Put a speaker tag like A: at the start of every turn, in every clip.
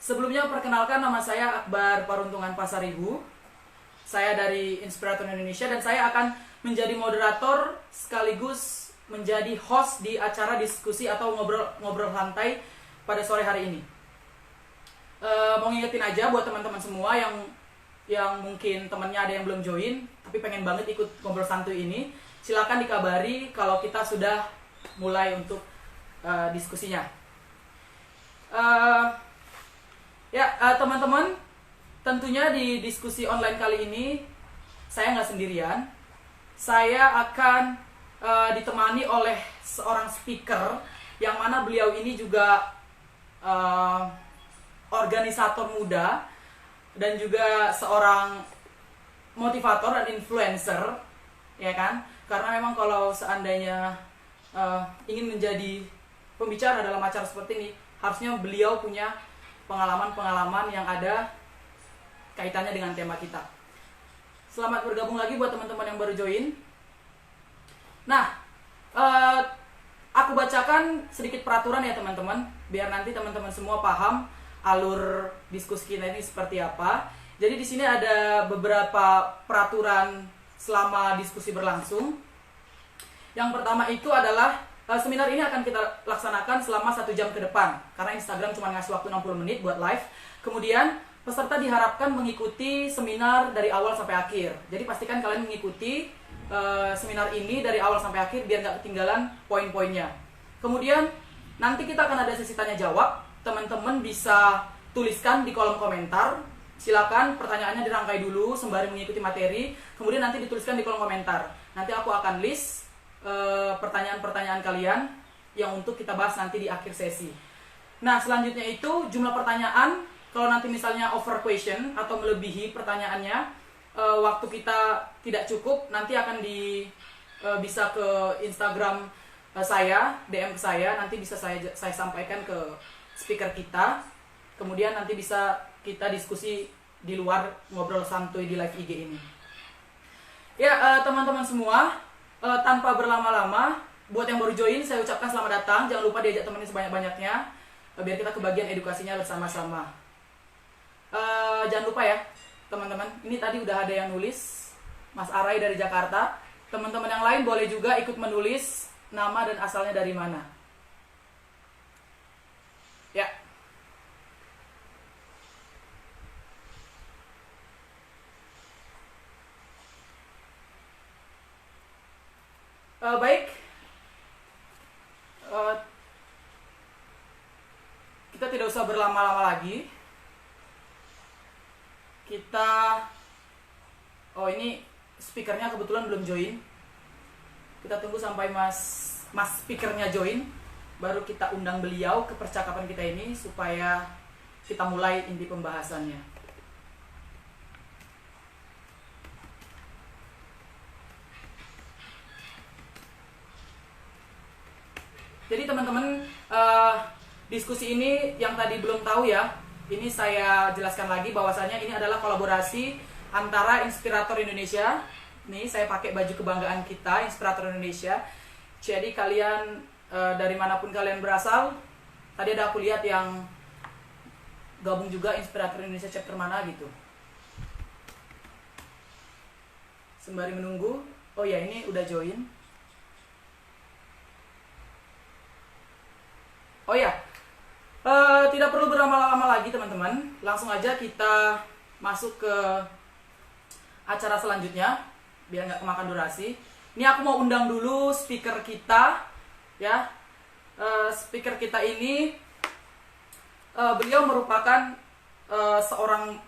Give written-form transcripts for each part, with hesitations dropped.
A: Sebelumnya perkenalkan, nama saya Akbar Paruntungan Pasaribu. Saya dari Inspirator Indonesia dan saya akan menjadi moderator sekaligus menjadi host di acara diskusi atau ngobrol santai pada sore hari ini. Mau ngingetin aja buat teman-teman semua yang mungkin temannya ada yang belum join tapi pengen banget ikut ngobrol santuy ini, silakan dikabari kalau kita sudah mulai untuk diskusinya. Teman-teman, tentunya di diskusi online kali ini saya nggak sendirian. Saya akan ditemani oleh seorang speaker yang mana beliau ini juga organisator muda dan juga seorang motivator dan influencer, ya kan? Karena memang kalau seandainya ingin menjadi pembicara dalam acara seperti ini, harusnya beliau punya pengalaman-pengalaman yang ada kaitannya dengan tema kita. Selamat bergabung lagi buat teman-teman yang baru join. Nah, aku bacakan sedikit peraturan ya teman-teman, biar nanti teman-teman semua paham alur diskusi kita ini seperti apa. Jadi di sini ada beberapa peraturan selama diskusi berlangsung. Yang pertama itu adalah seminar ini akan kita laksanakan selama 1 jam ke depan, karena Instagram cuma ngasih waktu 60 menit buat live. Kemudian peserta diharapkan mengikuti seminar dari awal sampai akhir. Jadi pastikan kalian mengikuti seminar ini dari awal sampai akhir biar nggak ketinggalan poin-poinnya. Kemudian nanti kita akan ada sesi tanya jawab. Teman-teman bisa tuliskan di kolom komentar. Silakan pertanyaannya dirangkai dulu sembari mengikuti materi. Kemudian nanti dituliskan di kolom komentar. Nanti aku akan list pertanyaan-pertanyaan kalian yang untuk kita bahas nanti di akhir sesi. Nah, selanjutnya itu jumlah pertanyaan. Kalau nanti misalnya over question atau melebihi pertanyaannya, waktu kita tidak cukup, nanti akan bisa ke Instagram saya, DM ke saya, nanti bisa saya sampaikan ke speaker kita. Kemudian nanti bisa kita diskusi di luar ngobrol santuy di live IG ini. Ya, teman-teman semua, tanpa berlama-lama, buat yang baru join, saya ucapkan selamat datang. Jangan lupa diajak temenin sebanyak-banyaknya, biar kita kebagian edukasinya bersama-sama. Jangan lupa ya, teman-teman. Ini tadi udah ada yang nulis, Mas Arai dari Jakarta. Teman-teman yang lain boleh juga ikut menulis nama dan asalnya dari mana. Ya. Baik. Kita tidak usah berlama-lama lagi. Ini speakernya kebetulan belum join. Kita tunggu sampai mas speakernya join, baru kita undang beliau ke percakapan kita ini supaya kita mulai inti pembahasannya. Jadi teman-teman, diskusi ini yang tadi belum tahu ya, ini saya jelaskan lagi bahwasanya ini adalah kolaborasi antara Inspirator Indonesia. Nih, saya pakai baju kebanggaan kita, Inspirator Indonesia. Jadi kalian dari manapun kalian berasal, tadi ada aku lihat yang gabung juga Inspirator Indonesia chapter mana gitu. Sembari menunggu, oh ya ini udah join. Oh ya, tidak perlu berlama-lama lagi teman-teman, langsung aja kita masuk ke acara selanjutnya biar nggak kemakan durasi. Ini aku mau undang dulu speaker kita ya. Speaker kita ini beliau merupakan seorang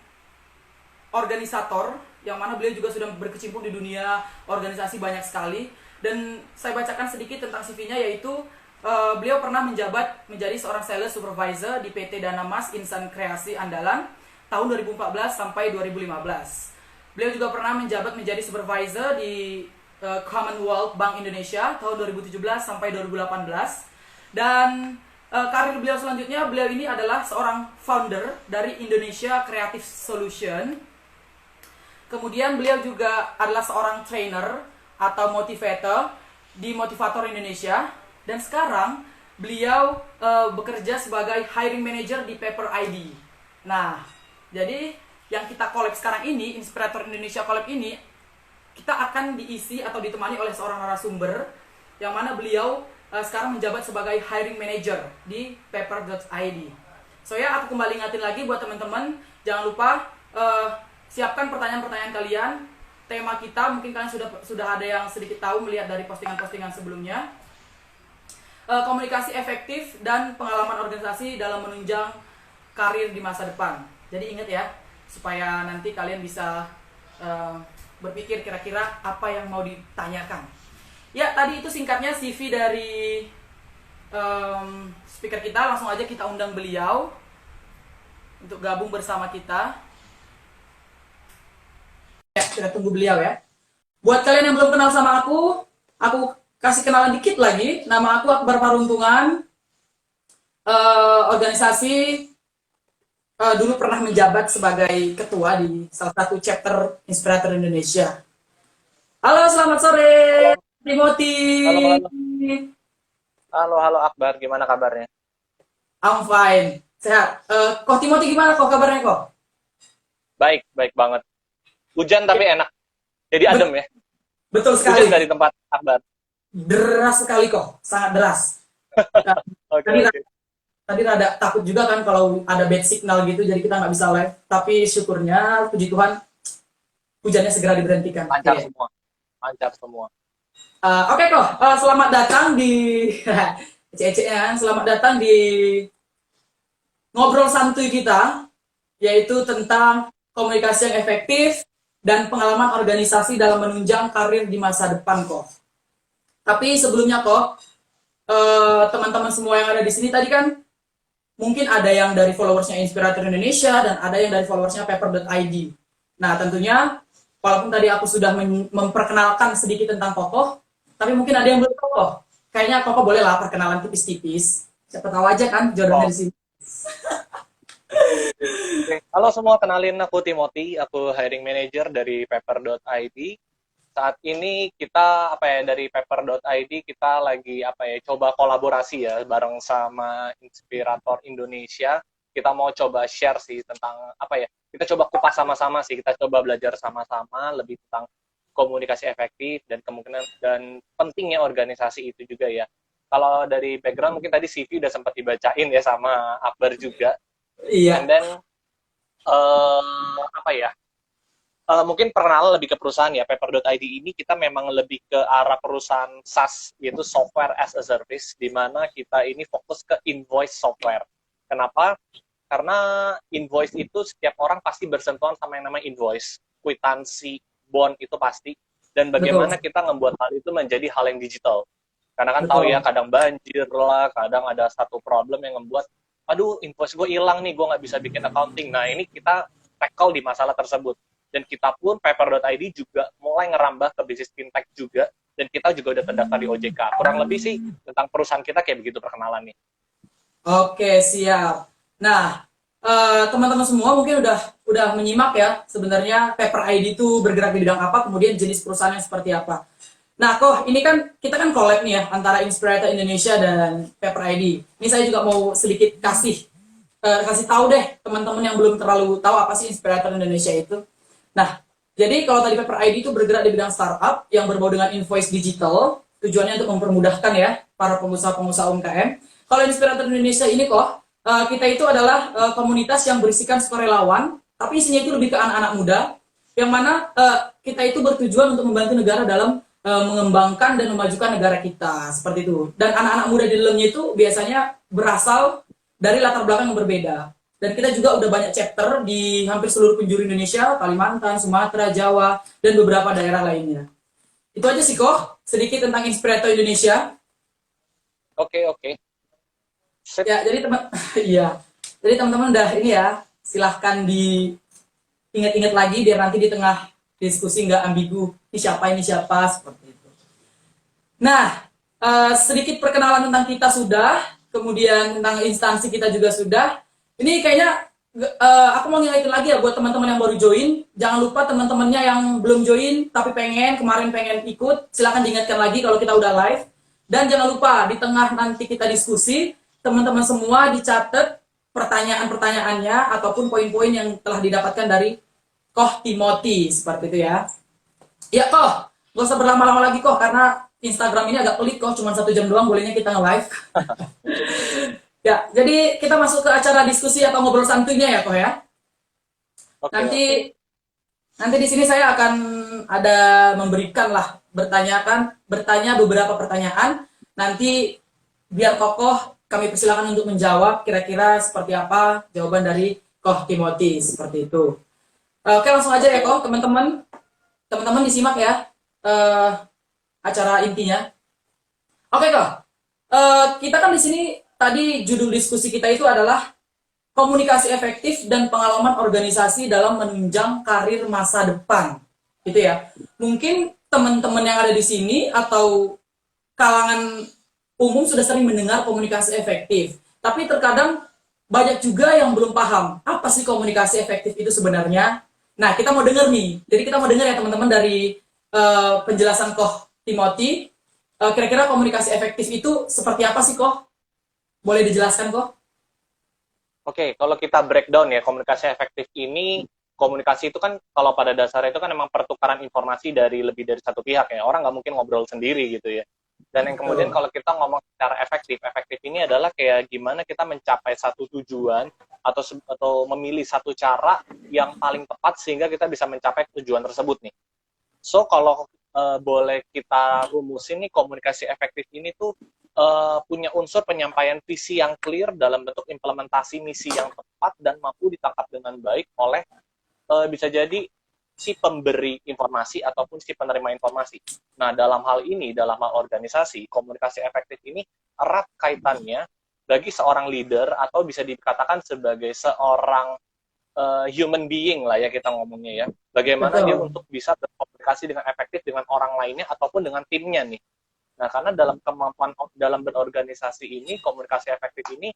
A: organisator yang mana beliau juga sudah berkecimpung di dunia organisasi banyak sekali. Dan saya bacakan sedikit tentang CV-nya, yaitu beliau pernah menjabat menjadi seorang sales supervisor di PT Dana Mas Insan Kreasi Andalan tahun 2014 sampai 2015. Beliau juga pernah menjabat menjadi supervisor di Commonwealth Bank Indonesia tahun 2017 sampai 2018. Dan karir beliau selanjutnya, beliau ini adalah seorang founder dari Indonesia Creative Solution. Kemudian beliau juga adalah seorang trainer atau motivator di Motivator Indonesia. Dan sekarang beliau bekerja sebagai hiring manager di Paper ID. Nah, jadi yang kita collab sekarang ini, Inspirator Indonesia Collab ini, kita akan diisi atau ditemani oleh seorang narasumber yang mana beliau sekarang menjabat sebagai hiring manager di paper.id. So ya, aku kembali ingatin lagi buat teman-teman, jangan lupa siapkan pertanyaan-pertanyaan kalian. Tema kita mungkin kalian sudah ada yang sedikit tahu melihat dari postingan-postingan sebelumnya. Komunikasi efektif dan pengalaman organisasi dalam menunjang karir di masa depan. Jadi ingat ya, supaya nanti kalian bisa berpikir kira-kira apa yang mau ditanyakan. Ya, tadi itu singkatnya CV dari speaker kita. Langsung aja kita undang beliau untuk gabung bersama kita. Ya, kita tunggu beliau ya. Buat kalian yang belum kenal sama aku kasih kenalan dikit lagi. Nama aku Akbar Paruntungan. Organisasi dulu pernah menjabat sebagai ketua di salah satu chapter Inspirator Indonesia. Halo, selamat sore, Timothy.
B: Halo Akbar, gimana kabarnya?
A: I'm fine, sehat. Kok Timothy gimana kok kabarnya kok?
B: Baik banget. Hujan tapi enak, jadi adem ya.
A: Betul sekali.
B: Hujan dari tempat Akbar.
A: Deras sekali kok, sangat deras. Tadi rada takut juga kan kalau ada bad signal gitu, jadi kita nggak bisa live. Tapi syukurnya, puji Tuhan, hujannya segera diberhentikan.
B: Lancar semua. Lancar semua.
A: Oke kok, selamat datang di ece-ecean, selamat datang di ngobrol santuy kita, yaitu tentang komunikasi yang efektif dan pengalaman organisasi dalam menunjang karir di masa depan kok. Tapi sebelumnya kok, teman-teman semua yang ada di sini tadi kan mungkin ada yang dari followersnya Inspirator Indonesia dan ada yang dari followersnya paper.id. Nah, tentunya walaupun tadi aku sudah memperkenalkan sedikit tentang Kokoh, tapi mungkin ada yang belum tahu kok. Kayaknya Kokoh bolehlah perkenalan tipis-tipis. Siapa tahu aja kan jodohnya di sini.
B: Halo semua, kenalin aku Timothy, aku hiring manager dari paper.id. Saat ini kita dari paper.id kita lagi coba kolaborasi ya bareng sama Inspirator Indonesia. Kita mau coba share sih tentang kita coba kupas sama-sama sih, kita coba belajar sama-sama lebih tentang komunikasi efektif dan kemungkinan dan pentingnya organisasi itu juga ya. Kalau dari background mungkin tadi CV udah sempat dibacain ya sama Akbar juga.
A: Iya.
B: And then mungkin perkenalan lebih ke perusahaan ya. Paper.id ini kita memang lebih ke arah perusahaan SaaS, yaitu software as a service, di mana kita ini fokus ke invoice software. Kenapa? Karena invoice itu setiap orang pasti bersentuhan sama yang namanya invoice, kwitansi, bond itu pasti. Dan bagaimana kita membuat hal itu menjadi hal yang digital. Karena kan tahu ya, kadang banjir lah, kadang ada satu problem yang membuat, aduh invoice gue hilang nih, gue nggak bisa bikin accounting. Nah ini kita tackle di masalah tersebut. Dan kita pun paper.id juga mulai ngerambah ke bisnis fintech juga, dan kita juga udah terdaftar di OJK. Kurang lebih sih tentang perusahaan kita kayak begitu perkenalan nih.
A: Oke, siap. Nah, teman-teman semua mungkin udah menyimak ya sebenarnya paper.id itu bergerak di bidang apa, kemudian jenis perusahaannya seperti apa. Nah, kok ini kan kita kan collab nih ya antara Inspirator Indonesia dan paper.id. Ini saya juga mau sedikit kasih tahu deh teman-teman yang belum terlalu tahu apa sih Inspirator Indonesia itu. Nah, jadi kalau tadi paper.id itu bergerak di bidang startup yang berbau dengan invoice digital, tujuannya untuk mempermudahkan ya para pengusaha-pengusaha UMKM. Kalau Inspirator Indonesia ini kok, kita itu adalah komunitas yang berisikan sukarelawan, tapi isinya itu lebih ke anak-anak muda, yang mana kita itu bertujuan untuk membantu negara dalam mengembangkan dan memajukan negara kita, seperti itu. Dan anak-anak muda di dalamnya itu biasanya berasal dari latar belakang yang berbeda. Dan kita juga udah banyak chapter di hampir seluruh penjuru Indonesia, Kalimantan, Sumatera, Jawa, dan beberapa daerah lainnya. Itu aja sih kok, sedikit tentang Inspirator Indonesia.
B: Oke.
A: Ya, jadi teman-teman udah ini ya, silahkan diingat-ingat lagi biar nanti di tengah diskusi nggak ambigu, ini siapa, seperti itu. Nah, sedikit perkenalan tentang kita sudah, kemudian tentang instansi kita juga sudah. Ini kayaknya aku mau ngingetin lagi ya buat teman-teman yang baru join, jangan lupa teman-temannya yang belum join tapi kemarin pengen ikut, silahkan diingatkan lagi kalau kita udah live. Dan jangan lupa di tengah nanti kita diskusi, teman-teman semua dicatat pertanyaan-pertanyaannya ataupun poin-poin yang telah didapatkan dari Koh Timothy seperti itu ya. Ya Koh, gak usah berlama-lama lagi Koh karena Instagram ini agak pelit Koh, cuma 1 jam doang bolehnya kita nge-live. Ya, jadi kita masuk ke acara diskusi atau ngobrol santuйnya ya Koh ya.
B: Oke,
A: Nanti
B: oke.
A: nanti di sini saya akan ada memberikan lah bertanya beberapa pertanyaan. Nanti biar Kokoh kami persilakan untuk menjawab kira-kira seperti apa jawaban dari Koh Timothy seperti itu. Oke, langsung aja ya
B: Oke,
A: Koh, teman-teman. Teman-teman disimak ya eh, acara intinya. Oke Koh, kita kan di sini tadi judul diskusi kita itu adalah komunikasi efektif dan pengalaman organisasi dalam menunjang karir masa depan. Gitu ya. Mungkin teman-teman yang ada di sini atau kalangan umum sudah sering mendengar komunikasi efektif. Tapi terkadang banyak juga yang belum paham apa sih komunikasi efektif itu sebenarnya. Nah, kita mau dengar nih. Jadi kita mau dengar ya teman-teman dari penjelasan Koh Timothy. Kira-kira komunikasi efektif itu seperti apa sih Koh? Boleh dijelaskan Koh?
B: oke. Kalau kita breakdown ya, komunikasi efektif ini, komunikasi itu kan kalau pada dasarnya itu kan memang pertukaran informasi dari lebih dari satu pihak ya. Orang nggak mungkin ngobrol sendiri gitu ya. Dan yang kemudian
A: Betul.
B: kalau kita ngomong secara efektif, efektif ini adalah kayak gimana kita mencapai satu tujuan atau memilih satu cara yang paling tepat sehingga kita bisa mencapai tujuan tersebut nih. So kalau boleh kita rumusin nih, komunikasi efektif ini tuh punya unsur penyampaian visi yang clear dalam bentuk implementasi misi yang tepat dan mampu ditangkap dengan baik oleh bisa jadi si pemberi informasi ataupun si penerima informasi. Nah, dalam hal ini, dalam hal organisasi, komunikasi efektif ini erat kaitannya bagi seorang leader atau bisa dikatakan sebagai seorang human being lah ya kita ngomongnya ya. Bagaimana dia
A: Betul.
B: untuk bisa berkomunikasi dengan efektif dengan orang lainnya ataupun dengan timnya nih. Nah, karena dalam kemampuan dalam berorganisasi ini, komunikasi efektif ini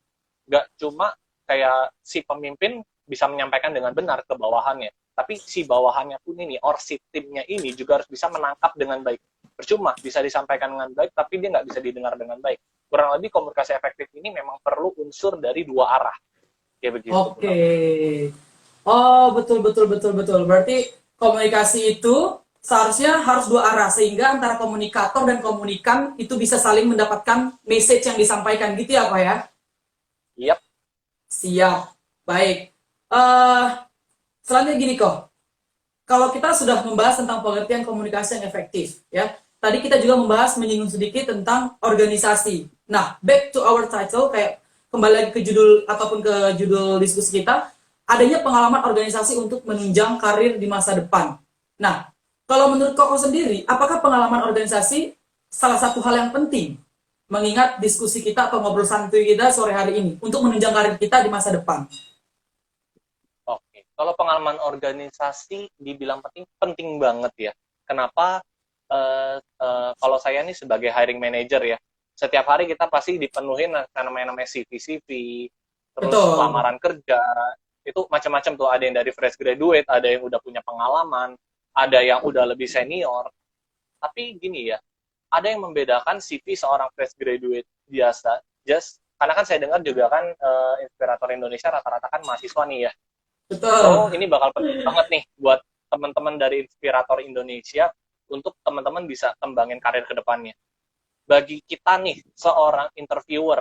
B: nggak cuma kayak si pemimpin bisa menyampaikan dengan benar ke bawahannya, tapi si bawahannya pun ini, or si timnya ini juga harus bisa menangkap dengan baik. Percuma bisa disampaikan dengan baik, tapi dia nggak bisa didengar dengan baik. Kurang lebih komunikasi efektif ini memang perlu unsur dari dua arah, kayak begitu
A: Oke.
B: kurang lebih.
A: Oh, betul betul betul betul. Berarti komunikasi itu seharusnya harus dua arah sehingga antara komunikator dan komunikan itu bisa saling mendapatkan message yang disampaikan gitu ya, Pak ya?
B: Yap.
A: Siap. Baik. Selanjutnya gini kok. Kalau kita sudah membahas tentang pengertian komunikasi yang efektif, ya. Tadi kita juga membahas menyinggung sedikit tentang organisasi. Nah, back to our title, kayak kembali lagi ke judul ataupun ke judul diskusi kita, adanya pengalaman organisasi untuk menunjang karir di masa depan. Nah, kalau menurut Koko sendiri, apakah pengalaman organisasi salah satu hal yang penting mengingat diskusi kita atau ngobrol santuy kita sore hari ini untuk menunjang karir kita di masa depan?
B: Oke, kalau pengalaman organisasi dibilang penting, penting banget ya. Kenapa? Kalau saya nih sebagai hiring manager ya, setiap hari kita pasti dipenuhin namanya CV, terus
A: Betul.
B: lamaran kerja, itu macam-macam tuh. Ada yang dari fresh graduate, ada yang udah punya pengalaman, ada yang udah lebih senior. Tapi gini ya, ada yang membedakan CV seorang fresh graduate biasa, just karena kan saya dengar juga kan inspirator Indonesia rata-rata kan mahasiswa nih ya. So,
A: Betul.
B: ini bakal penting banget nih buat teman-teman dari Inspirator Indonesia untuk teman-teman bisa kembangin karir ke depannya. Bagi kita nih, seorang interviewer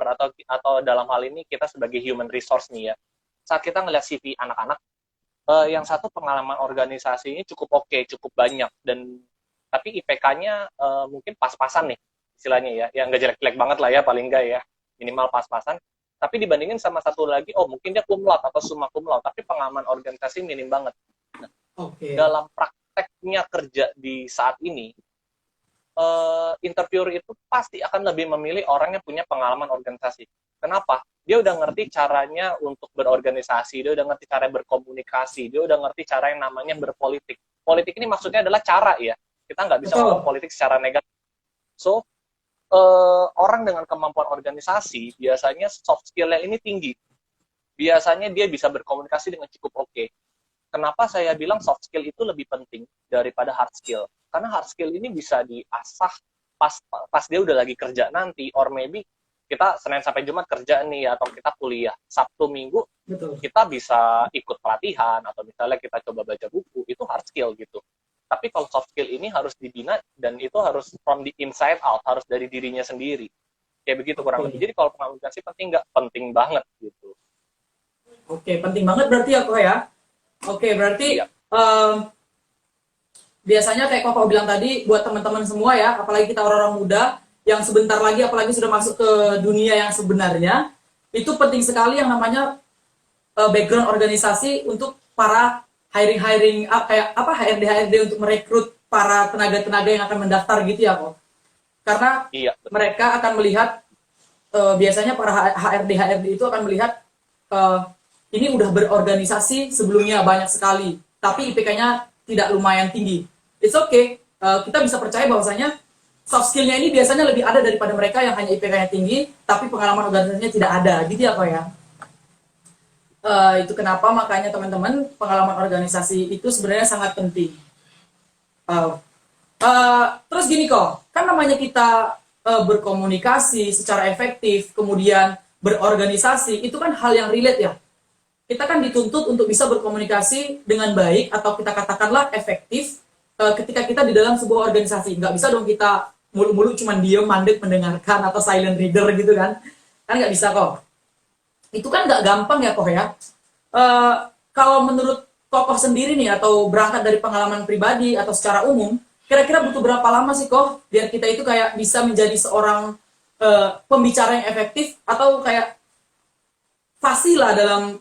B: atau dalam hal ini kita sebagai human resource nih ya, saat kita ngeliat CV anak-anak, yang satu pengalaman organisasinya cukup oke, cukup banyak, dan tapi IPK-nya mungkin pas-pasan nih, istilahnya ya, yang nggak jelek-jelek banget lah ya, paling nggak ya, minimal pas-pasan. Tapi dibandingin sama satu lagi, oh mungkin dia cum laude atau summa cum laude, tapi pengalaman organisasi minim banget. Nah,
A: Oke.
B: dalam prakteknya kerja di saat ini, interviewer itu pasti akan lebih memilih orang yang punya pengalaman organisasi. Kenapa? Dia udah ngerti caranya untuk berorganisasi, dia udah ngerti cara berkomunikasi, dia udah ngerti cara yang namanya berpolitik. Politik ini maksudnya adalah cara ya. Kita nggak bisa ngomong
A: Betul.
B: politik secara negatif. So, orang dengan kemampuan organisasi biasanya soft skill-nya ini tinggi. Biasanya dia bisa berkomunikasi dengan cukup oke. Kenapa saya bilang soft skill itu lebih penting daripada hard skill? Karena hard skill ini bisa diasah pas pas dia udah lagi kerja nanti, or maybe kita Senin sampai Jumat kerja nih, atau kita kuliah. Sabtu Minggu
A: Betul.
B: kita bisa ikut pelatihan, atau misalnya kita coba baca buku, itu hard skill gitu. Tapi kalau soft skill ini harus dibina, dan itu harus from the inside out, harus dari dirinya sendiri. Kayak begitu kurang lebih. Jadi kalau komunikasi penting nggak? Penting banget gitu.
A: Oke, penting banget berarti ya kok ya. Oke, berarti
B: Iya.
A: Biasanya kayak Koko bilang tadi, buat teman-teman semua ya, apalagi kita orang-orang muda yang sebentar lagi, apalagi sudah masuk ke dunia yang sebenarnya, itu penting sekali yang namanya background organisasi untuk para hiring kayak apa HRD untuk merekrut para tenaga-tenaga yang akan mendaftar gitu ya kok. Karena
B: Iya.
A: mereka akan melihat biasanya para HRD itu akan melihat ini udah berorganisasi sebelumnya banyak sekali, tapi IPK-nya tidak lumayan tinggi. It's okay, kita bisa percaya bahwasanya soft skill-nya ini biasanya lebih ada daripada mereka yang hanya IPK-nya tinggi, tapi pengalaman organisasinya tidak ada, gitu ya kok ya. Itu kenapa makanya teman-teman pengalaman organisasi itu sebenarnya sangat penting. Terus gini kok, kan namanya kita berkomunikasi secara efektif, kemudian berorganisasi, itu kan hal yang relate ya. Kita kan dituntut untuk bisa berkomunikasi dengan baik, atau kita katakanlah efektif ketika kita di dalam sebuah organisasi. Nggak bisa dong kita mulu-mulu cuman diem, mandek, mendengarkan, atau silent reader gitu kan. Kan nggak bisa kok. Itu kan nggak gampang ya kok ya. Kalau menurut Kokoh sendiri nih, atau berangkat dari pengalaman pribadi atau secara umum, kira-kira butuh berapa lama sih kok biar kita itu kayak bisa menjadi seorang pembicara yang efektif, atau kayak fasih lah dalam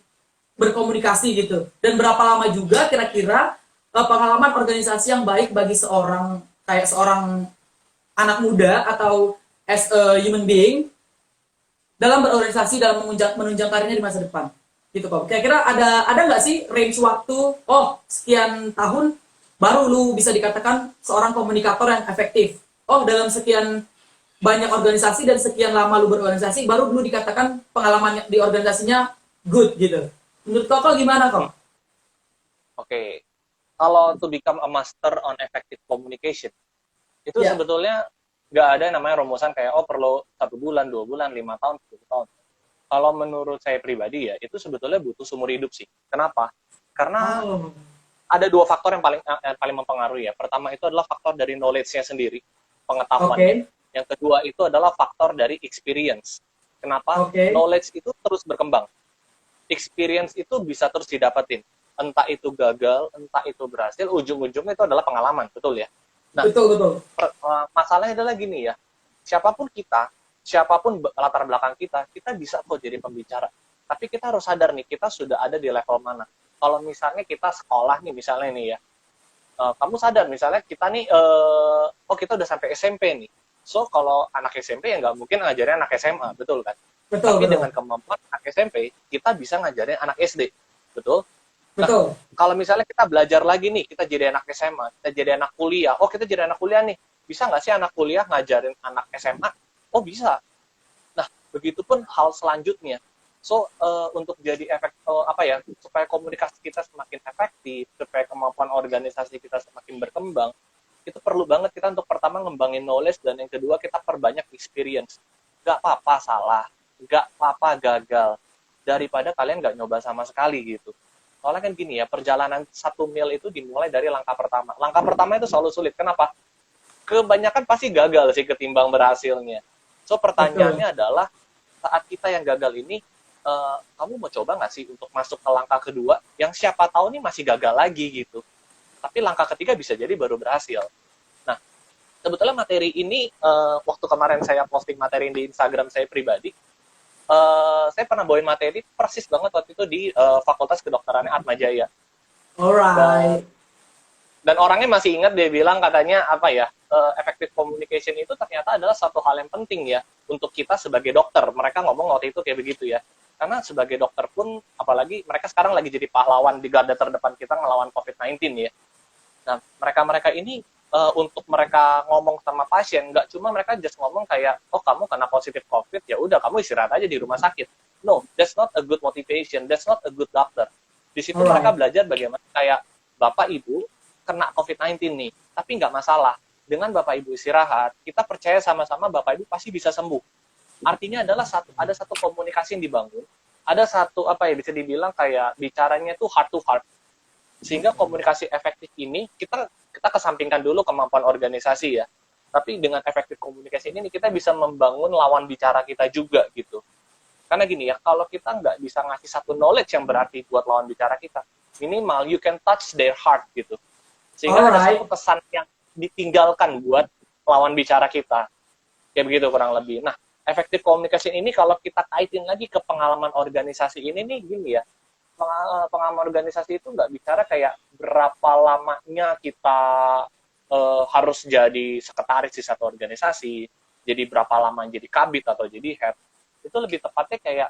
A: berkomunikasi gitu, dan berapa lama juga kira-kira pengalaman organisasi yang baik bagi seorang anak muda atau as a human being dalam berorganisasi, dalam menunjang karirnya di masa depan gitu kok. Kira-kira ada nggak sih range waktu, sekian tahun baru lu bisa dikatakan seorang komunikator yang efektif, dalam sekian banyak organisasi dan sekian lama lu berorganisasi baru lu dikatakan pengalaman di organisasinya good gitu. Menurut Koko gimana kok?
B: Oke. Kalau to become a master on effective communication, itu sebetulnya nggak ada yang namanya rumusan kayak perlu 1 bulan, 2 bulan, 5 tahun, 10 tahun. Kalau menurut saya pribadi ya, itu sebetulnya butuh seumur hidup sih. Kenapa? Karena ada 2 faktor yang paling mempengaruhi ya. Pertama itu adalah faktor dari knowledge-nya sendiri, pengetahuannya. Yang kedua itu adalah faktor dari experience. Kenapa? Knowledge itu terus berkembang. Experience itu bisa terus didapetin. Entah itu gagal, entah itu berhasil, ujung-ujungnya itu adalah pengalaman, betul ya? Nah, betul. Masalahnya adalah gini ya, siapapun latar belakang kita bisa kok jadi pembicara. Tapi kita harus sadar nih, kita sudah ada di level mana. Kalau misalnya kita sekolah nih, misalnya nih ya, kamu sadar misalnya kita nih, kita udah sampai SMP nih. So, kalau anak SMP ya nggak mungkin ngajarin anak SMA, betul kan? Tapi dengan kemampuan anak SMP, kita bisa ngajarin anak SD, betul? Nah, kalau misalnya kita belajar lagi nih, kita jadi anak SMA, kita jadi anak kuliah, kita jadi anak kuliah nih, bisa nggak sih anak kuliah ngajarin anak SMA? Bisa. Nah, begitupun hal selanjutnya. So, untuk jadi supaya komunikasi kita semakin efektif, supaya kemampuan organisasi kita semakin berkembang, itu perlu banget kita untuk pertama ngembangin knowledge, dan yang kedua kita perbanyak experience. Gak apa-apa salah, gak apa-apa gagal, daripada kalian gak nyoba sama sekali gitu. Soalnya kan gini ya, perjalanan 1 mil itu dimulai dari langkah pertama. Langkah pertama itu selalu sulit. Kenapa? Kebanyakan pasti gagal sih ketimbang berhasilnya. So, pertanyaannya adalah, saat kita yang gagal ini, kamu mau coba nggak sih untuk masuk ke langkah kedua, yang siapa tahu nih masih gagal lagi gitu. Tapi langkah ketiga bisa jadi baru berhasil. Nah, sebetulnya materi ini, waktu kemarin saya posting materi di Instagram saya pribadi, saya pernah bawain materi persis banget waktu itu di Fakultas Kedokterannya Atmajaya.
A: Alright.
B: Dan orangnya masih ingat, dia bilang katanya effective communication itu ternyata adalah satu hal yang penting ya untuk kita sebagai dokter. Mereka ngomong waktu itu kayak begitu ya. Karena sebagai dokter pun, apalagi mereka sekarang lagi jadi pahlawan di garda terdepan kita ngelawan COVID-19 ya. Nah, mereka ini untuk mereka ngomong sama pasien, nggak cuma mereka just ngomong kayak, kamu kena positif COVID, ya udah kamu istirahat aja di rumah sakit. No, that's not a good motivation, that's not a good doctor. Di situ mereka belajar bagaimana kayak, Bapak Ibu kena COVID-19 nih, tapi nggak masalah. Dengan Bapak Ibu istirahat, kita percaya sama-sama Bapak Ibu pasti bisa sembuh. Artinya adalah ada satu komunikasi yang dibangun, ada satu apa ya bisa dibilang kayak bicaranya tuh heart to heart. Sehingga komunikasi efektif ini kita kesampingkan dulu kemampuan organisasi ya. Tapi dengan efektif komunikasi ini kita bisa membangun lawan bicara kita juga gitu. Karena gini ya, kalau kita nggak bisa ngasih satu knowledge yang berarti buat lawan bicara kita, minimal you can touch their heart gitu. Sehingga ada satu pesan yang ditinggalkan buat lawan bicara kita. Kayak begitu kurang lebih. Nah, efektif komunikasi ini kalau kita kaitin lagi ke pengalaman organisasi ini nih gini ya, pengalaman organisasi itu nggak bicara kayak berapa lamanya kita harus jadi sekretaris di satu organisasi, jadi berapa lama jadi kabit atau jadi head. Itu lebih tepatnya kayak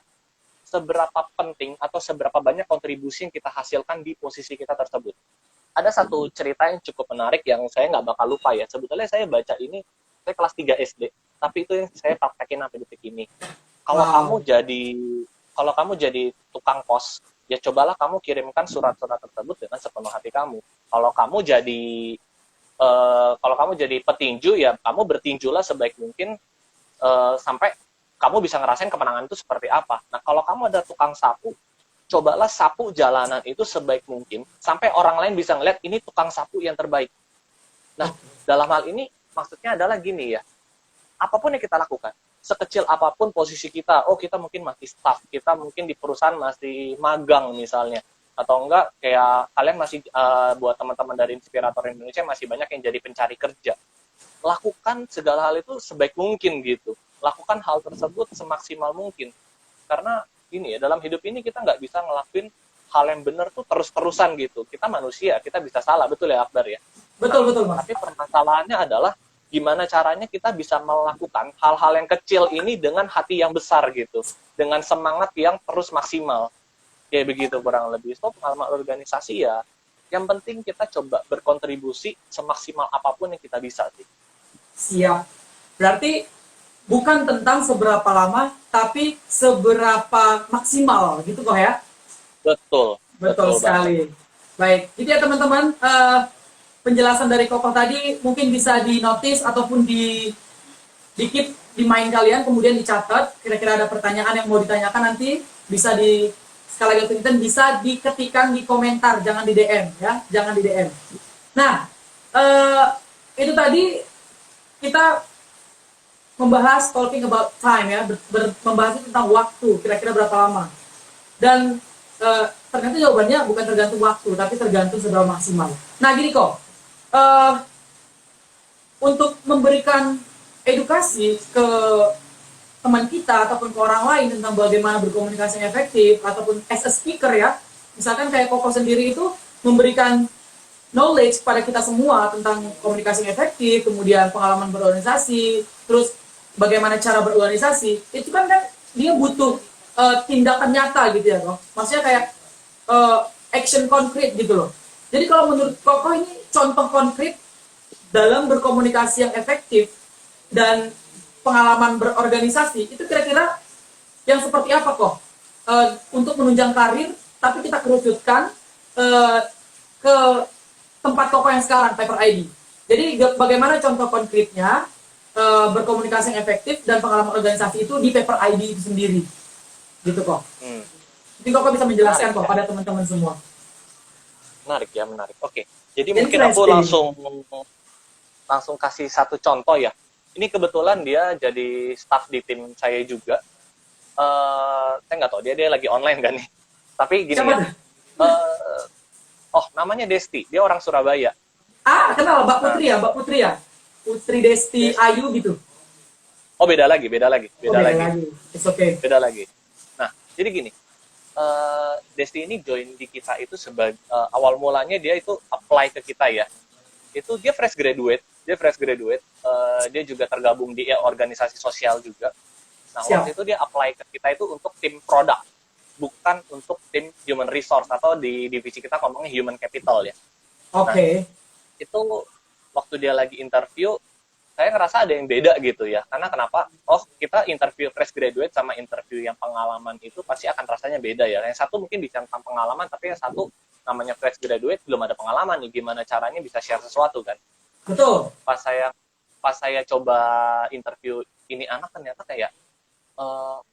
B: seberapa penting atau seberapa banyak kontribusi yang kita hasilkan di posisi kita tersebut. Ada satu cerita yang cukup menarik yang saya nggak bakal lupa ya. Sebetulnya saya baca ini, saya kelas 3 SD, tapi itu yang saya praktekin sampai detik ini. Kalau kamu jadi tukang pos, ya cobalah kamu kirimkan surat-surat tersebut dengan sepenuh hati kamu. Kalau kamu jadi petinju, ya kamu bertinjulah sebaik mungkin sampai kamu bisa ngerasain kemenangan itu seperti apa. Nah, kalau kamu ada tukang sapu, cobalah sapu jalanan itu sebaik mungkin sampai orang lain bisa ngeliat ini tukang sapu yang terbaik. Nah, dalam hal ini maksudnya adalah gini ya, apapun yang kita lakukan, sekecil apapun posisi kita, kita mungkin masih staff, kita mungkin di perusahaan masih magang misalnya, atau enggak kayak kalian masih buat teman-teman dari Inspirator Indonesia masih banyak yang jadi pencari kerja. Lakukan segala hal itu sebaik mungkin gitu. Lakukan hal tersebut semaksimal mungkin. Karena ini ya, dalam hidup ini kita nggak bisa ngelakuin hal yang benar tuh terus-terusan gitu. Kita manusia, kita bisa salah, betul ya Akbar ya?
A: Betul, betul Mas.
B: Tapi permasalahannya adalah gimana caranya kita bisa melakukan hal-hal yang kecil ini dengan hati yang besar gitu. Dengan semangat yang terus maksimal. Kayak begitu kurang lebih. So, pengalaman organisasi ya, yang penting kita coba berkontribusi semaksimal apapun yang kita bisa sih.
A: Siap. Berarti bukan tentang seberapa lama, tapi seberapa maksimal, gitu kok ya?
B: Betul.
A: Betul sekali. Baik, jadi ya teman-teman, penjelasan dari Kokoh tadi mungkin bisa di-notice ataupun di-keep di mind kalian, kemudian dicatat. Kira-kira ada pertanyaan yang mau ditanyakan nanti, bisa sekali lagi bisa diketikkan di komentar, jangan di DM ya, jangan di DM. Nah, itu tadi kita membahas talking about time ya, membahas tentang waktu, kira-kira berapa lama. Dan ternyata jawabannya bukan tergantung waktu, tapi tergantung seberapa maksimal. Nah gini kok, untuk memberikan edukasi ke teman kita ataupun ke orang lain tentang bagaimana berkomunikasi yang efektif, ataupun as a speaker ya, misalkan kayak Koko sendiri itu memberikan knowledge pada kita semua tentang komunikasi yang efektif, kemudian pengalaman berorganisasi, terus bagaimana cara berorganisasi, itu kan dia butuh tindakan nyata gitu ya kok. Maksudnya kayak action konkret gitu loh. Jadi kalau menurut Koko ini contoh konkret dalam berkomunikasi yang efektif dan pengalaman berorganisasi, itu kira-kira yang seperti apa kok? Untuk menunjang karir, tapi kita kerucutkan ke tempat Koko yang sekarang, Paper ID. Jadi bagaimana contoh konkretnya berkomunikasi yang efektif dan pengalaman organisasi itu di Paper ID itu sendiri, gitu kok. Mungkin Koko bisa menjelaskan kok pada teman-teman semua.
B: Menarik ya, menarik. Oke, jadi mungkin aku langsung kasih satu contoh ya. Ini kebetulan dia jadi staff di tim saya juga. Saya nggak tahu dia lagi online kan nih. Tapi gini ya. Namanya Desti. Dia orang Surabaya.
A: Kenal Mbak Putri ya, Mbak Putri ya. Putri Desti Ayu gitu.
B: Oh, beda lagi. Beda lagi.
A: It's okay.
B: Beda lagi. Nah, jadi gini. Desti ini join di kita itu sebagai awal mulanya dia itu apply ke kita ya. Itu dia fresh graduate. Dia juga tergabung di organisasi sosial juga. Nah, waktu itu dia apply ke kita itu untuk tim produk, bukan untuk tim human resource, atau di divisi kita ngomongnya human capital ya.
A: Oke.
B: Nah, itu waktu dia lagi interview, saya ngerasa ada yang beda gitu ya. Karena kenapa? Kita interview fresh graduate sama interview yang pengalaman itu pasti akan rasanya beda ya. Yang satu mungkin bicara tentang pengalaman, tapi yang satu namanya fresh graduate belum ada pengalaman nih, gimana caranya bisa share sesuatu kan.
A: Betul.
B: Pas saya coba interview ini anak, ternyata kayak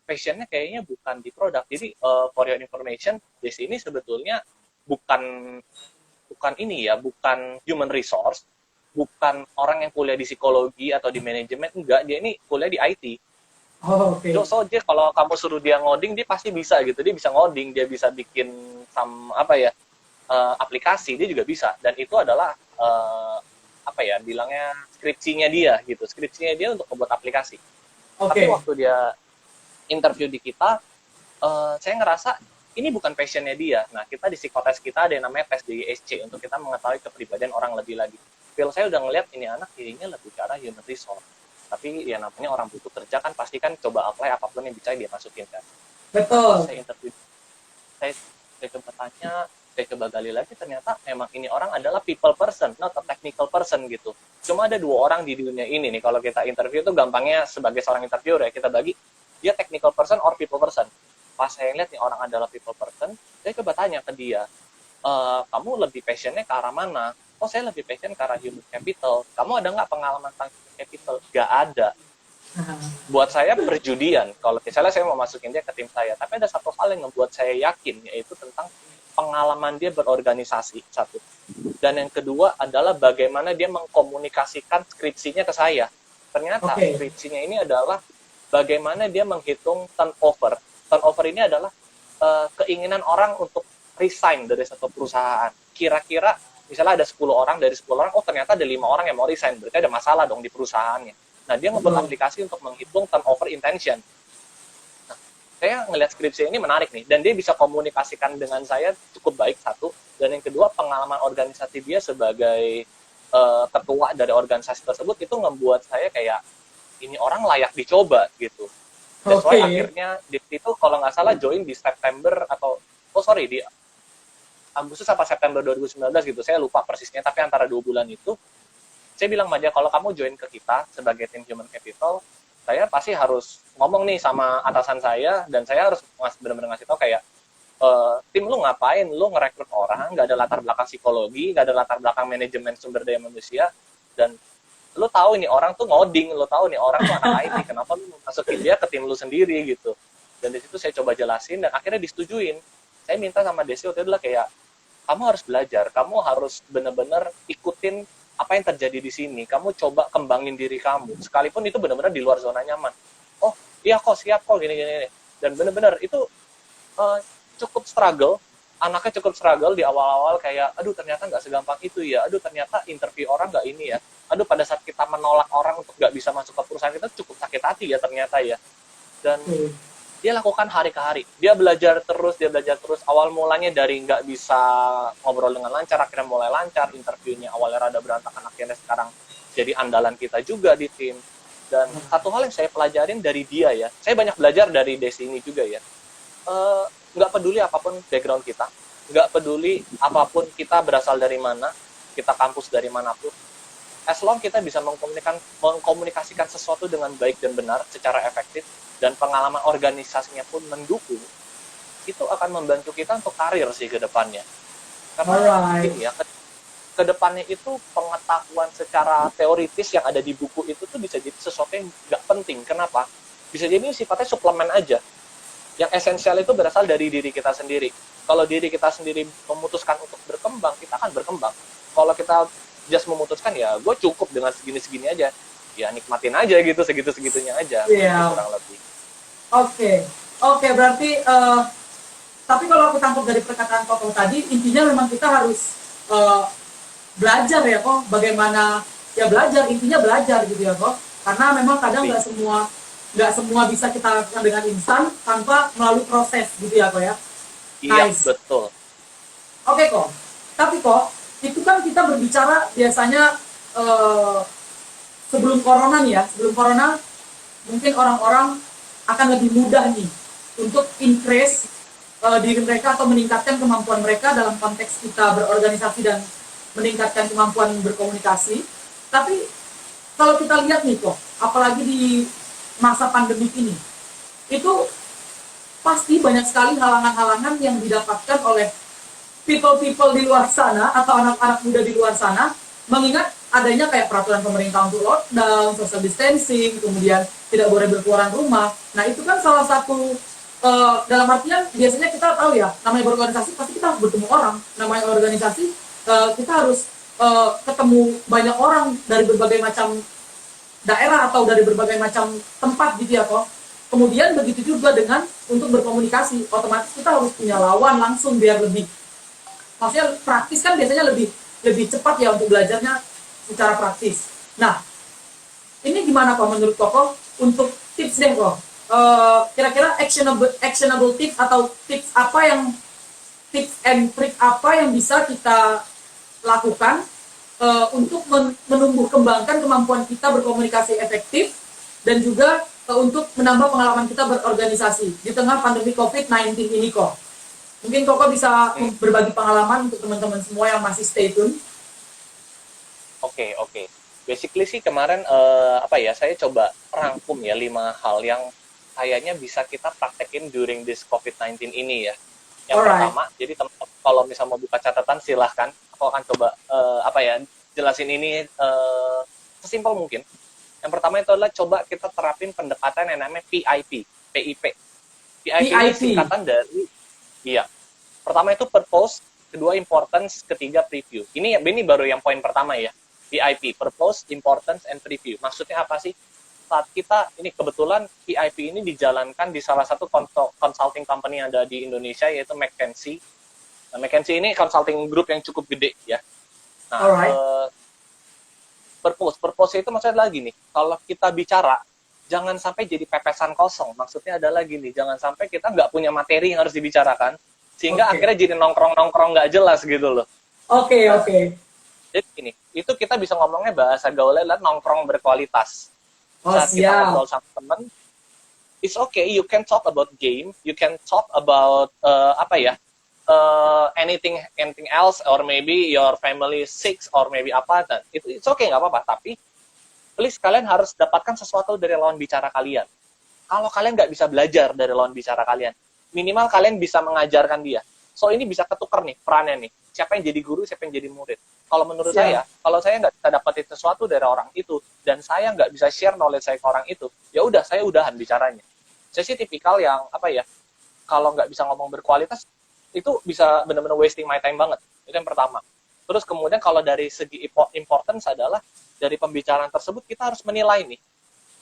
B: passionnya kayaknya bukan di produk. Jadi for your information, di sini sebetulnya bukan bukan ini ya, bukan human resource, bukan orang yang kuliah di psikologi atau di manajemen, enggak, dia ini kuliah di IT.
A: Oh, oke.
B: So dia kalau kamu suruh dia ngoding, dia pasti bisa gitu. Dia bisa ngoding, dia bisa bikin apa ya, aplikasi, dia juga bisa. Dan itu adalah apa ya, bilangnya skripsinya dia gitu. Skripsinya dia untuk membuat aplikasi. Tapi
A: Oke.
B: waktu dia interview di kita, saya ngerasa ini bukan passionnya dia. Nah, kita di psikotes kita ada yang namanya tes DISC untuk kita mengetahui kepribadian orang lebih lagi. Feel saya udah ngeliat ini anak dirinya lebih ke arah human resource. Tapi ya namanya orang butuh kerja kan pasti kan coba apply apapun yang bisa dia masukin kan. Pas
A: Betul.
B: saya interview, saya coba tanya, saya coba gali lagi, ternyata memang ini orang adalah people person, not a technical person gitu. Cuma ada 2 orang di dunia ini nih, kalau kita interview tuh gampangnya sebagai seorang interviewer ya, kita bagi dia technical person or people person. Pas saya lihat nih orang adalah people person, saya coba tanya ke dia, kamu lebih passionnya ke arah mana? Oh, saya lebih passion ke arah human capital. Kamu ada nggak pengalaman tentang human capital? Nggak ada. Buat saya perjudian. Kalau misalnya saya mau masukin dia ke tim saya, tapi ada satu hal yang membuat saya yakin, yaitu tentang pengalaman dia berorganisasi, satu. Dan yang kedua adalah bagaimana dia mengkomunikasikan skripsinya ke saya. Ternyata skripsinya ini adalah bagaimana dia menghitung turnover. Turnover ini adalah keinginan orang untuk resign dari satu perusahaan. Kira-kira misalnya ada 10 orang, dari 10 orang, oh ternyata ada 5 orang yang mau resign, berarti ada masalah dong di perusahaannya. Nah, dia ngebuat aplikasi untuk menghitung turnover intention. Nah, saya ngelihat skripsi ini menarik nih, dan dia bisa komunikasikan dengan saya cukup baik, satu. Dan yang kedua, pengalaman organisasi dia sebagai ketua dari organisasi tersebut, itu ngebuat saya kayak, ini orang layak dicoba, gitu. That's why akhirnya, itu kalau nggak salah join di September, atau, di Agustus apa September 2019 gitu, saya lupa persisnya, tapi antara 2 bulan itu, saya bilang aja kalau kamu join ke kita sebagai tim human capital, saya pasti harus ngomong nih sama atasan saya, dan saya harus benar-benar ngasih tau kayak, tim lu ngapain, lu ngerekrut orang, nggak ada latar belakang psikologi, nggak ada latar belakang manajemen sumber daya manusia, dan lu tahu ini orang tuh ngoding, lu tahu nih orang tuh anak IT, kenapa lu masukin dia ke tim lu sendiri gitu. Dan di situ saya coba jelasin, dan akhirnya disetujuin. Saya minta sama Desi waktu itu adalah kayak, kamu harus belajar, kamu harus benar-benar ikutin apa yang terjadi di sini, kamu coba kembangin diri kamu, sekalipun itu benar-benar di luar zona nyaman. Oh iya kok, siap kok, gini. Dan benar-benar itu cukup struggle, anaknya cukup struggle di awal-awal kayak, aduh ternyata nggak segampang itu ya, aduh ternyata interview orang nggak ini ya, aduh pada saat kita menolak orang untuk nggak bisa masuk ke perusahaan kita cukup sakit hati ya ternyata ya. Dan dia lakukan hari ke hari. Dia belajar terus. Awal mulanya dari nggak bisa ngobrol dengan lancar, akhirnya mulai lancar. Interviewnya awalnya rada berantakan, akhirnya sekarang jadi andalan kita juga di tim. Dan satu hal yang saya pelajarin dari dia ya, saya banyak belajar dari Desi ini juga ya. Nggak peduli apapun background kita, nggak peduli apapun kita berasal dari mana, kita kampus dari manapun, as long kita bisa mengkomunikasikan sesuatu dengan baik dan benar secara efektif, dan pengalaman organisasinya pun mendukung, itu akan membantu kita untuk karir sih ke depannya. Karena gini ya, ke depannya itu pengetahuan secara teoritis yang ada di buku itu tuh bisa jadi sesuatu yang nggak penting. Kenapa? Bisa jadi sifatnya suplemen aja. Yang esensial itu berasal dari diri kita sendiri. Kalau diri kita sendiri memutuskan untuk berkembang, kita akan berkembang. Kalau kita just memutuskan, ya gue cukup dengan segini-segini aja, ya nikmatin aja gitu, segitu-segitunya aja, kurang lebih.
A: Oke, berarti tapi kalau aku tangkap dari perkataan Koko tadi, intinya memang kita harus belajar ya kok, bagaimana ya belajar, intinya belajar gitu ya kok, karena memang kadang nggak semua bisa kita lakukan dengan instan tanpa melalui proses gitu ya kok ya.
B: Iya, betul.
A: Oke kok, tapi kok itu kan kita berbicara biasanya sebelum corona nih ya, sebelum corona mungkin orang-orang akan lebih mudah nih untuk increase diri mereka atau meningkatkan kemampuan mereka dalam konteks kita berorganisasi dan meningkatkan kemampuan berkomunikasi. Tapi kalau kita lihat nih kok, apalagi di masa pandemi ini, itu pasti banyak sekali halangan-halangan yang didapatkan oleh people di luar sana atau anak-anak muda di luar sana, mengingat adanya kayak peraturan pemerintah untuk lockdown, social distancing, kemudian tidak boleh berkeluaran rumah. Nah itu kan salah satu dalam artian biasanya kita tahu ya, namanya berorganisasi pasti kita harus bertemu orang. Namanya organisasi kita harus ketemu banyak orang dari berbagai macam daerah atau dari berbagai macam tempat gitu ya kok. Kemudian begitu juga dengan untuk berkomunikasi, otomatis kita harus punya lawan langsung biar lebih, maksudnya praktis kan biasanya lebih lebih cepat ya untuk belajarnya secara praktis. Nah, ini gimana kok menurut Koko untuk tips deh kok? Kira-kira actionable tips atau tips apa yang tips and trick apa yang bisa kita lakukan untuk menumbuh kembangkan kemampuan kita berkomunikasi efektif dan juga untuk menambah pengalaman kita berorganisasi di tengah pandemi COVID-19 ini kok. Mungkin Koko bisa berbagi pengalaman untuk teman-teman semua yang masih stay tune.
B: Oke. Basically sih kemarin saya coba rangkum ya 5 hal yang kayaknya bisa kita praktekin during this COVID-19 ini ya. Yang pertama, jadi teman-teman kalau misalnya mau buka catatan silahkan. Aku akan coba jelasin ini sesimpel mungkin. Yang pertama itu adalah coba kita terapin pendekatan yang namanya PIP, PIP. PIP ini singkatan dari pertama itu purpose, kedua importance, ketiga preview. Ini baru yang poin pertama ya. PIP, purpose, importance, and preview. Maksudnya apa sih? Saat kita, ini kebetulan PIP ini dijalankan di salah satu consulting company yang ada di Indonesia, yaitu McKinsey. Nah, McKinsey ini consulting group yang cukup gede ya. Nah, purpose itu maksudnya lagi nih, kalau kita bicara, jangan sampai jadi pepesan kosong. Maksudnya adalah gini, jangan sampai kita nggak punya materi yang harus dibicarakan, sehingga akhirnya jadi nongkrong-nongkrong nggak jelas gitu loh.
A: Oke.
B: Jadi gini, itu kita bisa ngomongnya bahasa gaulnya adalah nongkrong berkualitas. Saat kita ngobrol sama teman, it's okay, you can talk about game, you can talk about anything else, or maybe your family sick, or maybe apa, dan it's okay, nggak apa-apa. Tapi please kalian harus dapatkan sesuatu dari lawan bicara kalian. Kalau kalian nggak bisa belajar dari lawan bicara kalian, minimal kalian bisa mengajarkan dia. So ini bisa ketukar nih perannya nih. Siapa yang jadi guru, siapa yang jadi murid. Kalau menurut saya, kalau saya nggak bisa dapetin sesuatu dari orang itu, dan saya nggak bisa share knowledge saya ke orang itu, ya udah, saya udahan bicaranya. Saya sih tipikal yang kalau nggak bisa ngomong berkualitas, itu bisa benar-benar wasting my time banget. Itu yang pertama. Terus kemudian kalau dari segi importance adalah, dari pembicaraan tersebut kita harus menilai nih,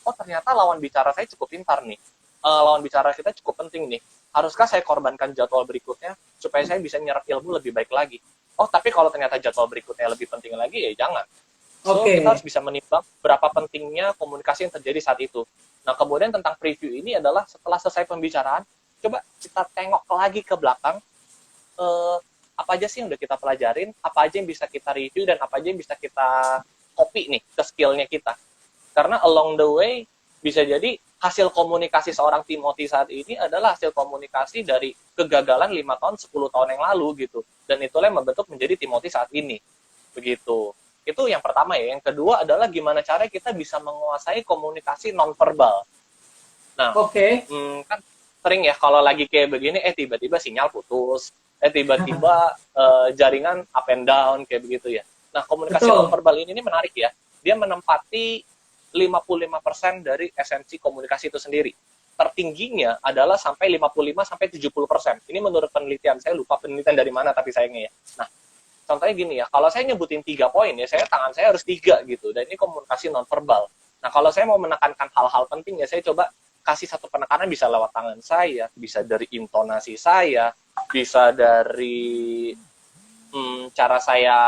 B: oh ternyata lawan bicara saya cukup pintar nih, lawan bicara kita cukup penting nih, haruskah saya korbankan jadwal berikutnya supaya saya bisa nyerap ilmu lebih baik lagi. Oh tapi kalau ternyata jadwal berikutnya lebih penting lagi, ya jangan. So kita harus bisa menimbang berapa pentingnya komunikasi yang terjadi saat itu. Nah kemudian tentang preview ini adalah setelah selesai pembicaraan, coba kita tengok lagi ke belakang, apa aja sih yang udah kita pelajarin, apa aja yang bisa kita review, dan apa aja yang bisa kita copy nih ke skillnya kita. Karena along the way, bisa jadi hasil komunikasi seorang Timothy saat ini adalah hasil komunikasi dari kegagalan 5 tahun, 10 tahun yang lalu gitu. Dan itulah yang membentuk menjadi Timothy saat ini. Begitu. Itu yang pertama ya. Yang kedua adalah gimana cara kita bisa menguasai komunikasi nonverbal. Nah, kan sering ya kalau lagi kayak begini, tiba-tiba sinyal putus, tiba-tiba jaringan up and down, kayak begitu ya. Nah, komunikasi nonverbal ini menarik ya. Dia menempati 55% dari esensi komunikasi itu sendiri. Tertingginya adalah sampai 55-70%. Ini menurut penelitian, saya lupa penelitian dari mana tapi sayangnya ya. Nah, contohnya gini ya, kalau saya nyebutin 3 poin ya, tangan saya harus 3 gitu. Dan ini komunikasi nonverbal. Nah, kalau saya mau menekankan hal-hal penting ya, saya coba kasih satu penekanan, bisa lewat tangan saya, bisa dari intonasi saya, bisa dari cara saya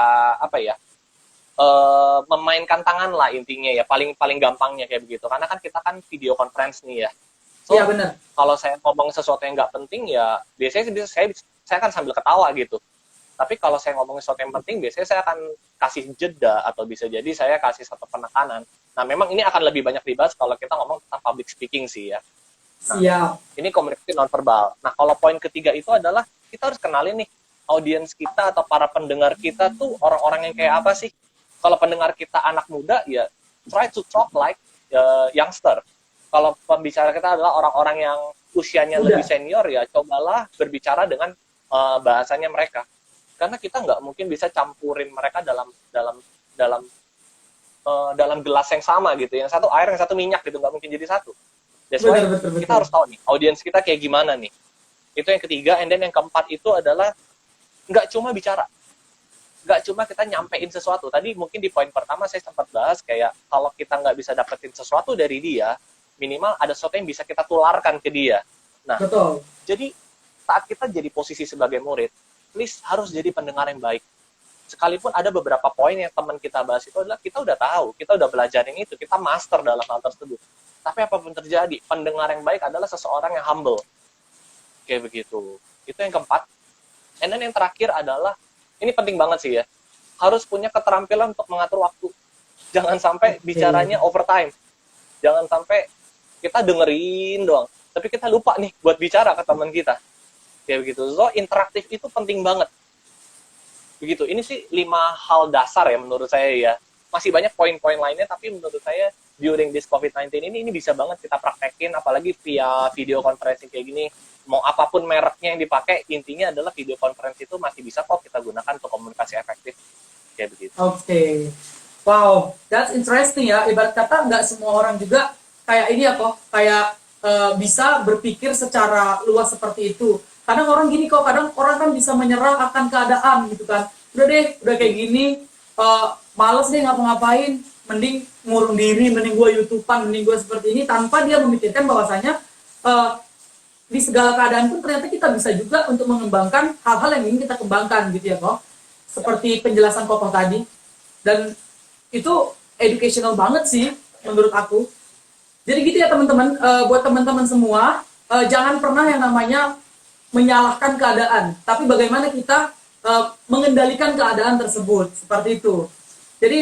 B: memainkan tangan lah intinya ya, paling gampangnya kayak begitu. Karena kan kita kan video conference nih ya. So, benar. Kalau saya ngomong sesuatu yang nggak penting ya, biasanya saya akan sambil ketawa gitu. Tapi kalau saya ngomong sesuatu yang penting, biasanya saya akan kasih jeda, atau bisa jadi saya kasih satu penekanan. Nah, memang ini akan lebih banyak dibahas kalau kita ngomong tentang public speaking sih ya. Nah, ini komunikasi nonverbal. Nah, kalau poin ketiga itu adalah kita harus kenalin nih, audiens kita atau para pendengar kita tuh orang-orang yang kayak apa sih. Kalau pendengar kita anak muda, ya try to talk like youngster. Kalau pembicara kita adalah orang-orang yang usianya lebih senior, ya cobalah berbicara dengan bahasanya mereka. Karena kita nggak mungkin bisa campurin mereka dalam dalam gelas yang sama gitu, yang satu air, yang satu minyak gitu, nggak mungkin jadi satu. That's why kita harus tahu nih audiens kita kayak gimana nih. Itu yang ketiga. And then yang keempat itu adalah nggak cuma bicara, nggak cuma kita nyampein sesuatu. Tadi mungkin di poin pertama saya sempat bahas kayak kalau kita nggak bisa dapetin sesuatu dari dia, minimal ada sesuatu yang bisa kita tularkan ke dia. Nah,
A: Betul.
B: jadi saat kita jadi posisi sebagai murid, please harus jadi pendengar yang baik. Sekalipun ada beberapa poin yang teman kita bahas itu adalah kita udah tahu, kita udah belajarin itu, kita master dalam hal tersebut. Tapi apapun terjadi, pendengar yang baik adalah seseorang yang humble. Kayak begitu. Itu yang keempat. And then yang terakhir adalah, ini penting banget sih ya, harus punya keterampilan untuk mengatur waktu. Jangan sampai bicaranya overtime. Jangan sampai kita dengerin doang, tapi kita lupa nih buat bicara ke teman kita. Kayak begitu. So, interaktif itu penting banget. Begitu. Ini sih 5 hal dasar ya menurut saya ya. Masih banyak poin-poin lainnya, tapi menurut saya during this COVID-19 ini bisa banget kita praktekin, apalagi via video conferencing kayak gini. Mau apapun mereknya yang dipakai, intinya adalah video conference itu masih bisa kok kita gunakan untuk komunikasi efektif. Kayak begitu.
A: Oke. Wow, that's interesting ya. Ibarat kata nggak semua orang juga kayak ini ya kok, kayak bisa berpikir secara luas seperti itu. Kadang orang gini kok, kadang orang kan bisa menyerah akan keadaan gitu kan. Udah deh, udah kayak gini, males deh ngapa-ngapain, mending ngurung diri, mending gue YouTubean, mending gue seperti ini, tanpa dia memikirkan bahwasanya di segala keadaan pun ternyata kita bisa juga untuk mengembangkan hal-hal yang ingin kita kembangkan gitu ya kok. Seperti penjelasan Kokoh tadi. Dan itu educational banget sih menurut aku. Jadi gitu ya teman-teman, buat teman-teman semua, jangan pernah yang namanya menyalahkan keadaan, tapi bagaimana kita mengendalikan keadaan tersebut, seperti itu. Jadi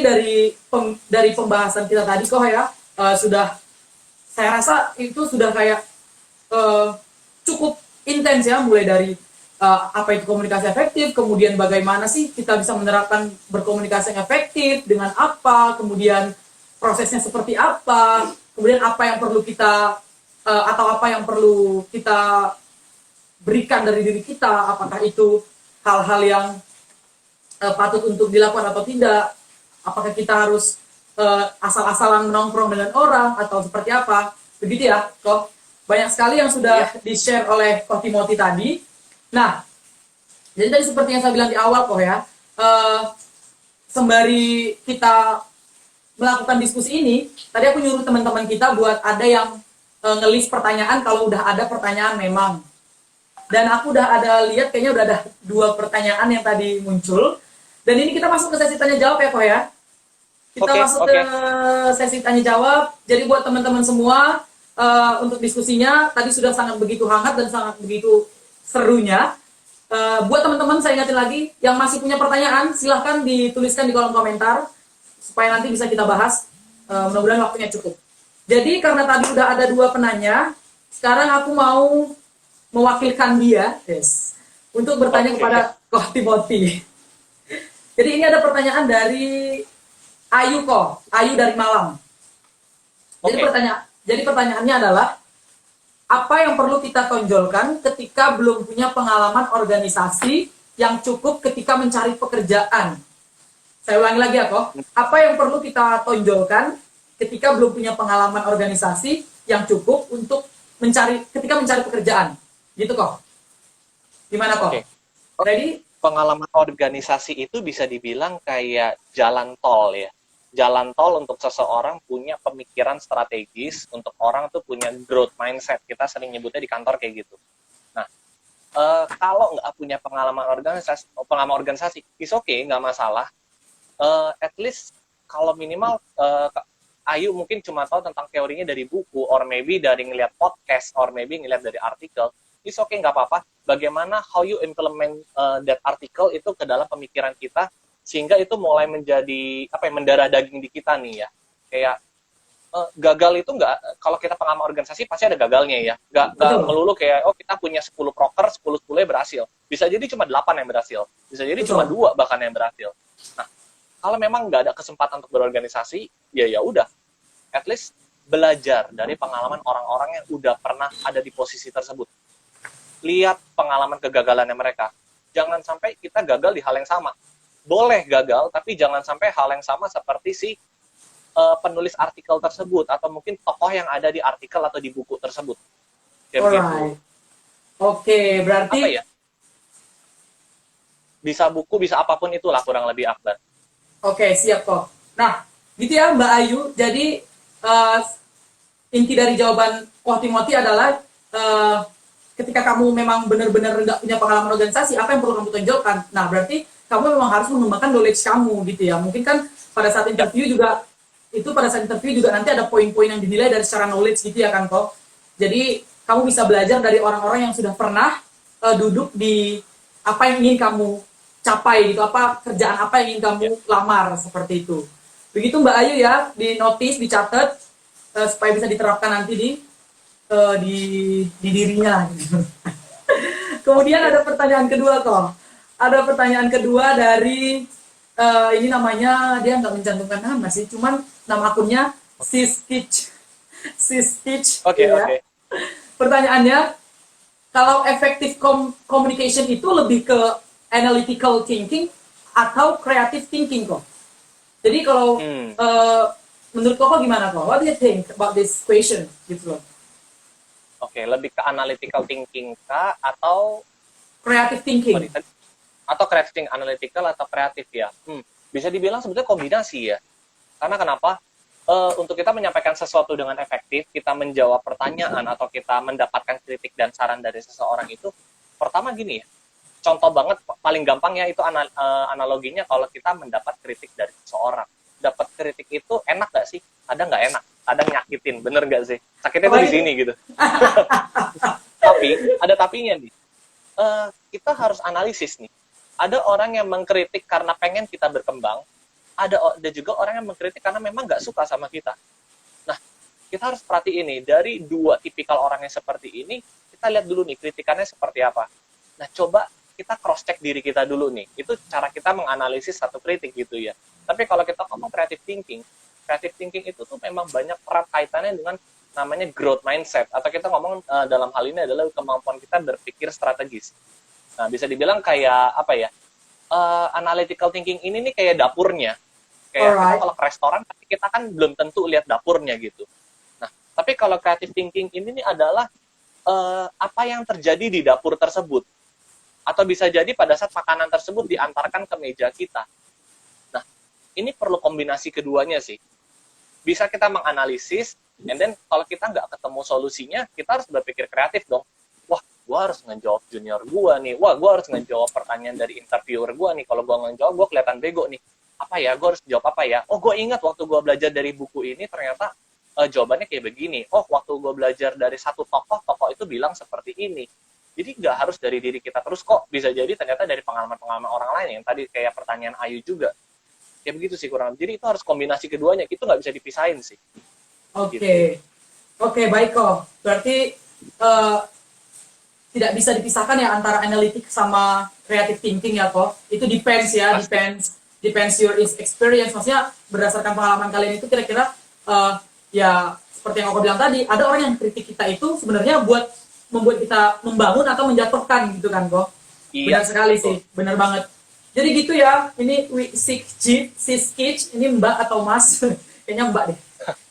A: dari pembahasan kita tadi kok ya, sudah, saya rasa itu sudah kayak cukup intens ya, mulai dari apa itu komunikasi efektif, kemudian bagaimana sih kita bisa menerapkan berkomunikasi yang efektif, dengan apa, kemudian prosesnya seperti apa, kemudian apa yang perlu kita, atau apa yang perlu kita berikan dari diri kita, apakah itu hal-hal yang patut untuk dilakukan atau tidak, apakah kita harus asal-asalan menongkrong dengan orang, atau seperti apa, begitu ya, kok. Banyak sekali yang sudah di-share oleh Koh Timothy tadi. Nah, jadi tadi seperti yang saya bilang di awal kok ya, sembari kita melakukan diskusi ini, tadi aku nyuruh teman-teman kita buat ada yang ngelis pertanyaan kalau udah ada pertanyaan memang. Dan aku udah ada lihat, kayaknya udah ada 2 pertanyaan yang tadi muncul. Dan ini kita masuk ke sesi tanya jawab ya kok ya. Kita masuk ke sesi tanya jawab. Jadi buat teman-teman semua, untuk diskusinya tadi sudah sangat begitu hangat dan sangat begitu serunya. Buat teman-teman saya ingatin lagi, yang masih punya pertanyaan silahkan dituliskan di kolom komentar supaya nanti bisa kita bahas. Mudah-mudahan waktunya cukup. Jadi karena tadi udah ada 2 penanya, sekarang aku mau mewakilkan dia, untuk bertanya kepada Koh Timothy. Jadi ini ada pertanyaan dari Ayu kok, Ayu dari Malang. Jadi pertanyaannya adalah, apa yang perlu kita tonjolkan ketika belum punya pengalaman organisasi yang cukup ketika mencari pekerjaan? Saya ulangi lagi ya kok. Apa yang perlu kita tonjolkan ketika belum punya pengalaman organisasi yang cukup untuk ketika mencari pekerjaan? Gitu kok. Gimana kok? Ready?
B: Pengalaman organisasi itu bisa dibilang kayak jalan tol ya. Jalan tol untuk seseorang punya pemikiran strategis, untuk orang tuh punya growth mindset. Kita sering nyebutnya di kantor kayak gitu. Nah, kalau nggak punya pengalaman organisasi, is okay, nggak masalah. At least kalau minimal Ayu mungkin cuma tahu tentang teorinya dari buku, or maybe dari ngeliat podcast, or maybe ngeliat dari artikel. It's okay, nggak apa-apa. Bagaimana how you implement that article itu ke dalam pemikiran kita, sehingga itu mulai menjadi mendarah daging di kita nih ya. Kayak gagal itu nggak, kalau kita pengalaman organisasi pasti ada gagalnya ya. Nggak melulu kayak kita punya 10 proker, 10-10 berhasil. Bisa jadi cuma 8 yang berhasil. Bisa jadi cuma 2 bahkan yang berhasil. Nah, kalau memang nggak ada kesempatan untuk berorganisasi, ya udah. At least belajar dari pengalaman orang-orang yang udah pernah ada di posisi tersebut. Lihat pengalaman kegagalannya mereka. Jangan sampai kita gagal di hal yang sama. Boleh gagal, tapi jangan sampai hal yang sama seperti si penulis artikel tersebut atau mungkin tokoh yang ada di artikel atau di buku tersebut. Kayak begitu.
A: Alright. Oke, berarti
B: Apa ya? Bisa buku, bisa apapun itulah kurang lebih Akbar.
A: oke, siap kok. Nah, gitu ya Mbak Ayu. Jadi inti dari jawaban Koh Timothy adalah ketika kamu memang benar-benar nggak punya pengalaman organisasi, apa yang perlu kamu tonjolkan? Nah, berarti kamu memang harus mengembangkan knowledge kamu gitu ya. Mungkin kan pada saat interview juga nanti ada poin-poin yang dinilai dari secara knowledge gitu ya kan kok. Jadi kamu bisa belajar dari orang-orang yang sudah pernah duduk di apa yang ingin kamu capai gitu, apa kerjaan apa yang ingin kamu lamar seperti itu. Begitu Mbak Ayu ya, di notice, dicatat supaya bisa diterapkan nanti di dirinya. Kemudian ada pertanyaan kedua kok. Ada pertanyaan kedua dari ini namanya, dia nggak mencantumkan nama sih, cuman nama akunnya Siskitch.
B: Oke,
A: ya.
B: oke.
A: Pertanyaannya, kalau effective communication itu lebih ke analytical thinking atau creative thinking kok? Jadi kalau menurut kok gimana kok? What do you think about this question gitu loh?
B: Oke, lebih ke analytical thinking kah atau
A: Creative thinking.
B: atau creative analytical atau kreatif ya? Bisa dibilang sebetulnya kombinasi ya. Karena kenapa? Untuk kita menyampaikan sesuatu dengan efektif, kita menjawab pertanyaan atau kita mendapatkan kritik dan saran dari seseorang itu, pertama gini ya, contoh banget, paling gampang ya itu analoginya kalau kita mendapat kritik dari seseorang. Dapat kritik itu enak gak sih? Ada nggak enak? Ada nyakitin, bener nggak sih? Sakitnya tuh di sini gitu. Tapi, ada tapinya nih. Kita harus analisis nih. Ada orang yang mengkritik karena pengen kita berkembang, ada juga orang yang mengkritik karena memang nggak suka sama kita. Nah, kita harus perhatiin nih, dari dua tipikal orang yang seperti ini, kita lihat dulu nih, kritikannya seperti apa. Nah, coba kita cross-check diri kita dulu nih. Itu cara kita menganalisis satu kritik gitu ya. Tapi kalau kita ngomong creative thinking itu tuh memang banyak erat kaitannya dengan namanya growth mindset. Atau kita ngomong dalam hal ini adalah kemampuan kita berpikir strategis. Nah, bisa dibilang kayak apa ya? Analytical thinking ini nih kayak dapurnya. Kayak kita kalau ke restoran, tapi kita kan belum tentu lihat dapurnya gitu. Nah, tapi kalau creative thinking ini nih adalah apa yang terjadi di dapur tersebut. Atau bisa jadi pada saat makanan tersebut diantarkan ke meja kita. Nah, ini perlu kombinasi keduanya sih. Bisa kita menganalisis, and then kalau kita nggak ketemu solusinya, kita harus berpikir kreatif dong. Wah, gue harus ngejawab junior gue nih. Wah, gue harus ngejawab pertanyaan dari interviewer gue nih. Kalau gue ngejawab, gue kelihatan bego nih. Apa ya? Gue harus jawab apa ya? Oh, gue ingat waktu gue belajar dari buku ini, ternyata jawabannya kayak begini. Oh, waktu gue belajar dari satu tokoh itu bilang seperti ini. Jadi nggak harus dari diri kita terus kok. Bisa jadi ternyata dari pengalaman-pengalaman orang lain. Yang tadi kayak pertanyaan Ayu juga. Kayak begitu sih kurang lebih. Jadi itu harus kombinasi keduanya. Itu nggak bisa dipisahin sih.
A: Oke.
B: Gitu.
A: Oke, baik kok. Berarti tidak bisa dipisahkan ya antara analitik sama creative thinking ya kok. Itu depends ya, depends your experience. Maksudnya berdasarkan pengalaman kalian itu kira-kira ya seperti yang aku bilang tadi, ada orang yang kritik kita itu sebenarnya buat membuat kita membangun atau menjatuhkan gitu kan kok. Benar sekali sih, benar banget. Jadi gitu ya, ini Siskitch, ini Mbak atau Mas? Kayaknya Mbak deh.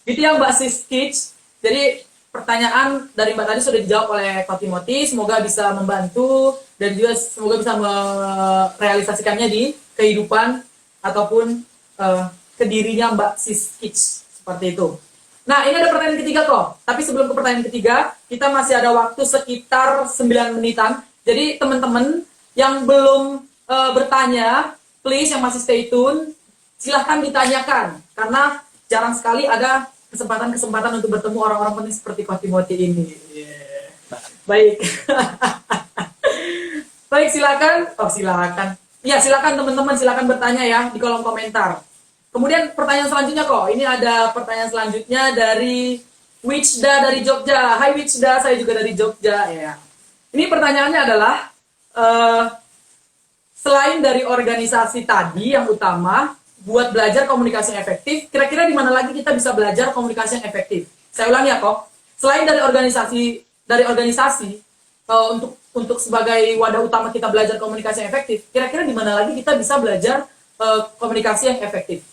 A: Gitu ya Mbak Siskitch. Jadi pertanyaan dari Mbak tadi sudah dijawab oleh Koh Timothy, semoga bisa membantu dan juga semoga bisa merealisasikannya di kehidupan ataupun ke dirinya Mbak Siskitch, seperti itu. Nah, ini ada pertanyaan ketiga kok. Tapi sebelum ke pertanyaan ketiga, kita masih ada waktu sekitar 9 menitan. Jadi teman-teman yang belum bertanya, please yang masih stay tune, silahkan ditanyakan. Karena jarang sekali ada kesempatan-kesempatan untuk bertemu orang-orang penting seperti Koh Timothy ini. Yeah. Baik. Baik, silakan. Oh, silakan. Ya, silakan teman-teman, silakan bertanya ya di kolom komentar. Kemudian pertanyaan selanjutnya kok. Ini ada pertanyaan selanjutnya dari Wichda dari Jogja. Hai Wichda, saya juga dari Jogja ya. Ini pertanyaannya adalah selain dari organisasi tadi yang utama buat belajar komunikasi yang efektif, kira-kira di mana lagi kita bisa belajar komunikasi yang efektif? Saya ulangi ya kok. Selain dari organisasi untuk sebagai wadah utama kita belajar komunikasi yang efektif, kira-kira di mana lagi kita bisa belajar komunikasi yang efektif?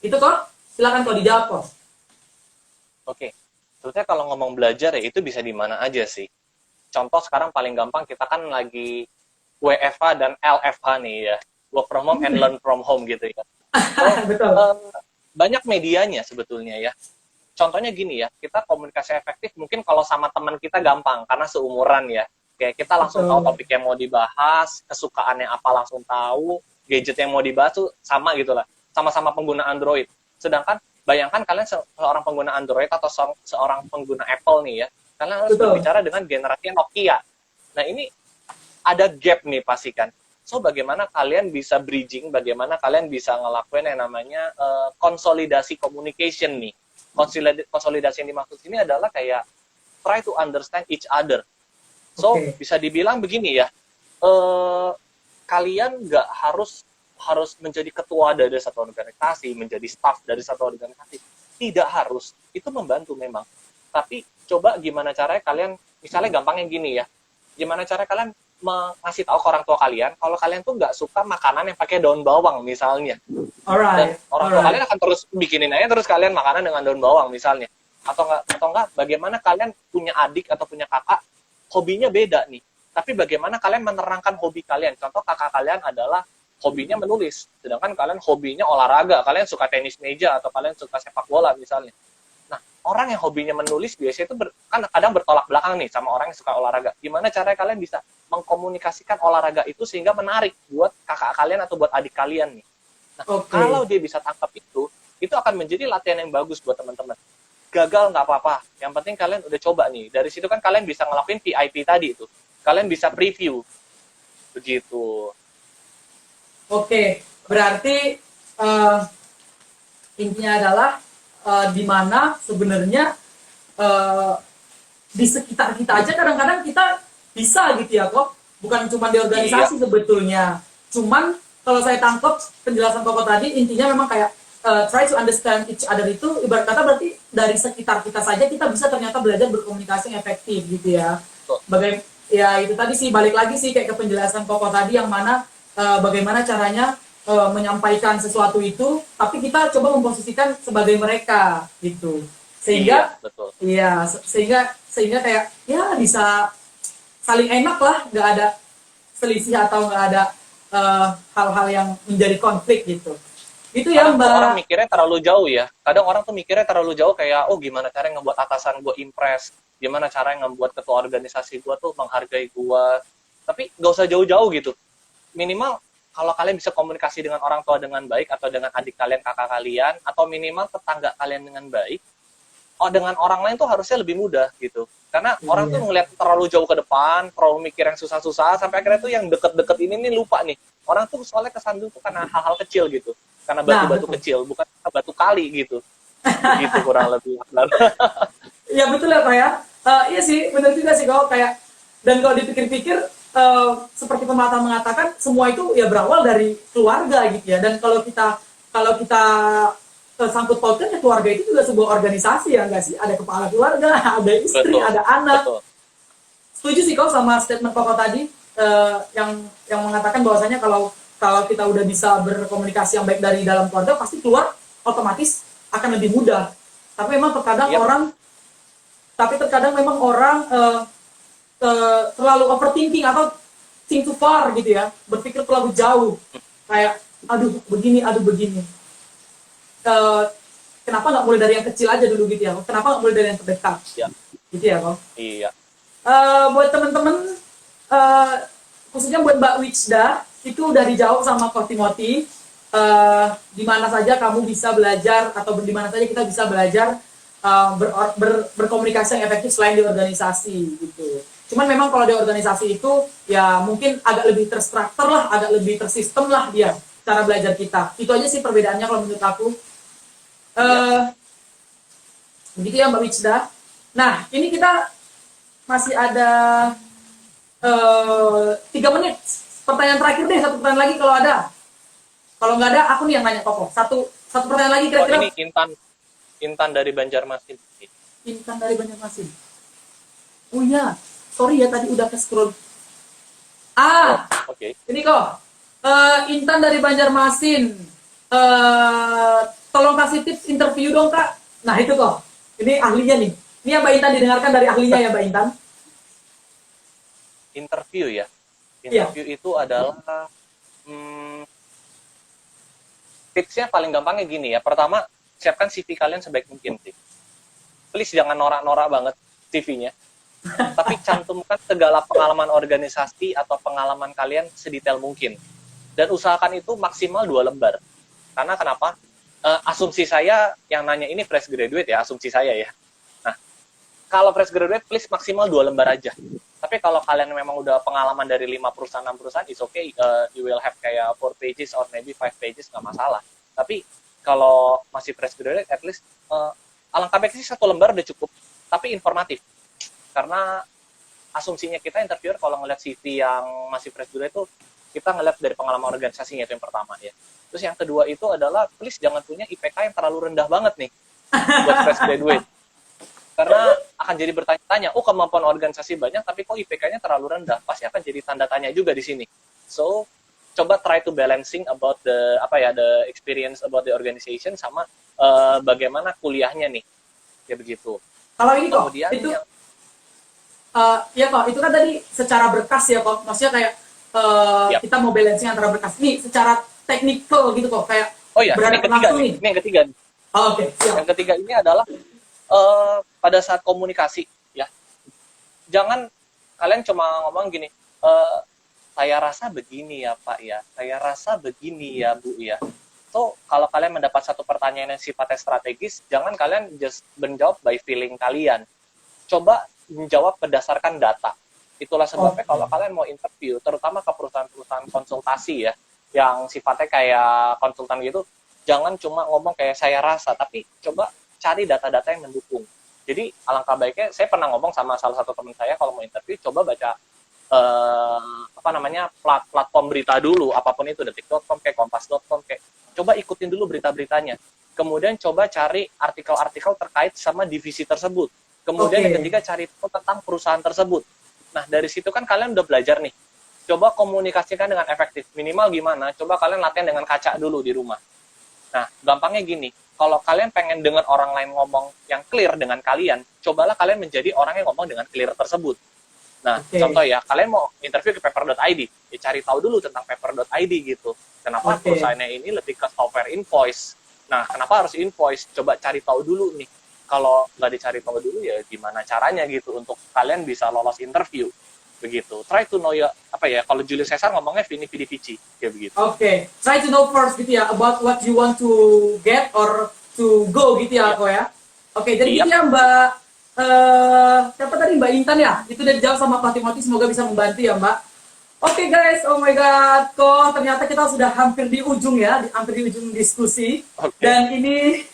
A: Itu kok? Silakan kalau dijawab kok.
B: Oke. Sebetulnya kalau ngomong belajar ya itu bisa di mana aja sih. Contoh sekarang paling gampang kita kan lagi WFH dan LFH nih ya. Work from home and learn from home gitu ya. So,
A: Betul.
B: banyak medianya sebetulnya ya. Contohnya gini ya, kita komunikasi efektif mungkin kalau sama teman kita gampang karena seumuran ya. Kayak kita langsung tahu
A: Betul.
B: topik yang mau dibahas, kesukaannya apa langsung tahu, gadget yang mau dibahas tuh sama gitu lah. Sama-sama pengguna Android. Sedangkan bayangkan kalian seorang pengguna Android atau seorang pengguna Apple nih ya. Kalian harus
A: Betul.
B: berbicara dengan generasi Nokia. Nah, ini ada gap nih pasti kan. So, bagaimana kalian bisa bridging, bagaimana kalian bisa ngelakuin yang namanya konsolidasi communication nih. Konsolidasi yang dimaksud ini adalah kayak try to understand each other. So, bisa dibilang begini ya, kalian nggak harus menjadi ketua dari satu organisasi, menjadi staff dari satu organisasi. Tidak harus. Itu membantu memang. Tapi coba gimana caranya kalian, misalnya gampangnya gini ya, gimana cara kalian ngasih tahu ke orang tua kalian kalau kalian tuh nggak suka makanan yang pakai daun bawang misalnya. Dan orang tua kalian akan terus bikinin aja terus kalian makanan dengan daun bawang misalnya. Atau enggak bagaimana kalian punya adik atau punya kakak hobinya beda nih. Tapi bagaimana kalian menerangkan hobi kalian? Contoh kakak kalian adalah hobinya menulis, sedangkan kalian hobinya olahraga, kalian suka tenis meja atau kalian suka sepak bola misalnya. Nah, orang yang hobinya menulis biasanya itu kan kadang bertolak belakang nih sama orang yang suka olahraga. Gimana caranya kalian bisa mengkomunikasikan olahraga itu sehingga menarik buat kakak kalian atau buat adik kalian nih. Nah, kalau dia bisa tangkap itu akan menjadi latihan yang bagus buat teman-teman. Gagal nggak apa-apa, yang penting kalian udah coba nih. Dari situ kan kalian bisa ngelakuin VIP tadi itu. Kalian bisa preview. Begitu.
A: Oke, berarti intinya adalah di mana sebenarnya di sekitar kita aja kadang-kadang kita bisa gitu ya kok, bukan cuma di organisasi sebetulnya. Cuman kalau saya tangkap penjelasan Koko tadi intinya memang kayak try to understand each other itu ibarat kata berarti dari sekitar kita saja kita bisa ternyata belajar berkomunikasi yang efektif gitu ya. Ya itu tadi sih balik lagi sih kayak ke penjelasan Koko tadi yang mana bagaimana caranya menyampaikan sesuatu itu, tapi kita coba memposisikan sebagai mereka gitu, sehingga sehingga kayak ya bisa saling enak lah, nggak ada selisih atau nggak ada hal-hal yang menjadi konflik gitu. Itu ya Mbak.
B: Orang mikirnya terlalu jauh ya. Kadang orang tuh mikirnya terlalu jauh kayak, oh gimana caranya ngebuat atasan gue impress, gimana caranya ngebuat ketua organisasi gue tuh menghargai gue. Tapi nggak usah jauh-jauh gitu. Minimal kalau kalian bisa komunikasi dengan orang tua dengan baik atau dengan adik kalian, kakak kalian, atau minimal tetangga kalian dengan baik, dengan orang lain tuh harusnya lebih mudah gitu. Karena orang tuh ngeliat terlalu jauh ke depan, terlalu mikir yang susah-susah, sampai akhirnya tuh yang deket-deket ini nih lupa nih. Orang tuh soalnya kesandung tuh karena hal-hal kecil gitu. Karena batu-batu kecil, bukan batu kali gitu. Begitu kurang lebih.
A: Iya betul ya Pak ya. Iya sih, benar juga sih kalau kayak, dan kalau dipikir-pikir, seperti pematah mengatakan semua itu ya berawal dari keluarga gitu ya. Dan kalau kita sangkut pautkan ya keluarga itu juga sebuah organisasi ya enggak sih? Ada kepala keluarga, ada istri, ada anak. Setuju sih kok sama statement Koko tadi yang mengatakan bahwasanya kalau kita udah bisa berkomunikasi yang baik dari dalam keluarga pasti keluar otomatis akan lebih mudah. Tapi memang terkadang memang orang terlalu overthinking atau think too far gitu ya, berpikir terlalu jauh, kayak aduh begini kenapa nggak mulai dari yang kecil aja dulu gitu ya, kenapa nggak mulai dari yang terdekat gitu ya kok.
B: Iya.
A: Buat temen-temen khususnya buat Mbak Witsda itu udah dijawab sama Coach Timothy, di mana saja kamu bisa belajar atau di mana saja kita bisa belajar berkomunikasi yang efektif selain di organisasi gitu. Cuman memang kalau di organisasi itu ya mungkin agak lebih terstruktur lah, agak lebih tersistem lah dia cara belajar kita. Itu aja sih perbedaannya kalau menurut aku. Begitu ya Mbak Witsda. Nah ini kita masih ada 3 menit. Pertanyaan terakhir deh, satu pertanyaan lagi kalau ada. Kalau nggak ada, aku nih yang nanya Koko. Satu pertanyaan lagi kira-kira.
B: Ini Intan dari Banjarmasin.
A: Intan dari Banjarmasin. Oh iya, sorry ya tadi udah ke scroll. Ini kok. Intan dari Banjarmasin. tolong kasih tips interview dong Kak. Nah itu kok, ini ahlinya nih. Ini yang Mbak Intan didengarkan dari ahlinya ya Mbak Intan.
B: Interview ya.
A: Iya.
B: Interview itu adalah hmm, tipsnya paling gampangnya gini ya. Pertama, siapkan CV kalian sebaik mungkin sih. Please jangan norak-norak banget CV-nya. Tapi cantumkan segala pengalaman organisasi atau pengalaman kalian sedetail mungkin. Dan usahakan itu maksimal 2 lembar. Karena kenapa? Asumsi saya yang nanya ini fresh graduate ya, asumsi saya ya. Nah, kalau fresh graduate, please maksimal 2 lembar aja. Tapi kalau kalian memang udah pengalaman dari 5 perusahaan, 6 perusahaan, it's okay. You will have kayak 4 pages or maybe 5 pages, nggak masalah. Tapi kalau masih fresh graduate, at least alangkah baiknya sih 1 lembar udah cukup. Tapi informatif. Karena asumsinya kita interviewer kalau ngeliat CV yang masih fresh graduate itu, kita ngeliat dari pengalaman organisasinya, itu yang pertama ya. Terus yang kedua itu adalah, please jangan punya IPK yang terlalu rendah banget nih buat fresh graduate. Karena akan jadi bertanya-tanya, oh kemampuan organisasi banyak, tapi kok IPK-nya terlalu rendah? Pasti akan jadi tanda tanya juga di sini. So, coba try to balancing about the experience about the organization sama bagaimana kuliahnya nih, ya begitu.
A: Kalau ini kok,
B: Kemudian
A: itu ya kok, itu kan tadi secara berkas ya kok, maksudnya kayak
B: Yap.
A: kita mau balancing antara berkas ini secara technical gitu kok, kayak
B: Oh ya, ini ketiga
A: langsung
B: nih. Ini yang ketiga.
A: Oh, oke, siap.
B: Yang ketiga ini adalah pada saat komunikasi ya. Jangan kalian cuma ngomong gini, saya rasa begini ya Pak ya, saya rasa begini ya Bu ya. So, kalau kalian mendapat satu pertanyaan yang sifatnya strategis, jangan kalian just menjawab by feeling kalian. Coba menjawab berdasarkan data. Itulah sebabnya kalau kalian mau interview, terutama ke perusahaan-perusahaan konsultasi ya, yang sifatnya kayak konsultan gitu, jangan cuma ngomong kayak saya rasa, tapi coba cari data-data yang mendukung. Jadi alangkah baiknya, saya pernah ngomong sama salah satu teman saya, kalau mau interview, coba baca platform berita dulu, apapun itu, detik.com, kayak kompas.com, kayak coba ikutin dulu berita-beritanya. Kemudian coba cari artikel-artikel terkait sama divisi tersebut. Kemudian yang ketiga, cari tahu tentang perusahaan tersebut. Nah, dari situ kan kalian udah belajar nih. Coba komunikasikan dengan efektif. Minimal gimana? Coba kalian latihan dengan kaca dulu di rumah. Nah, gampangnya gini. Kalau kalian pengen dengar orang lain ngomong yang clear dengan kalian, cobalah kalian menjadi orang yang ngomong dengan clear tersebut. Nah, contoh ya, kalian mau interview ke paper.id, ya cari tahu dulu tentang paper.id gitu. Kenapa perusahaannya ini lebih ke software invoice. Nah, kenapa harus invoice? Coba cari tahu dulu nih. Kalau nggak dicari tahu dulu, ya gimana caranya gitu untuk kalian bisa lolos interview. Begitu. Try to know ya, kalau Julius Caesar ngomongnya vini vidi vici, kayak begitu.
A: Oke. Try to know first gitu ya, about what you want to get or to go gitu ya, kok ya. Oke, jadi gitu ya Mbak, siapa tadi Mbak Intan ya? Itu udah dijawab sama Pak Timothy, semoga bisa membantu ya Mbak. Oke guys, oh my god, kok ternyata kita sudah hampir di ujung ya, hampir di ujung diskusi. Dan ini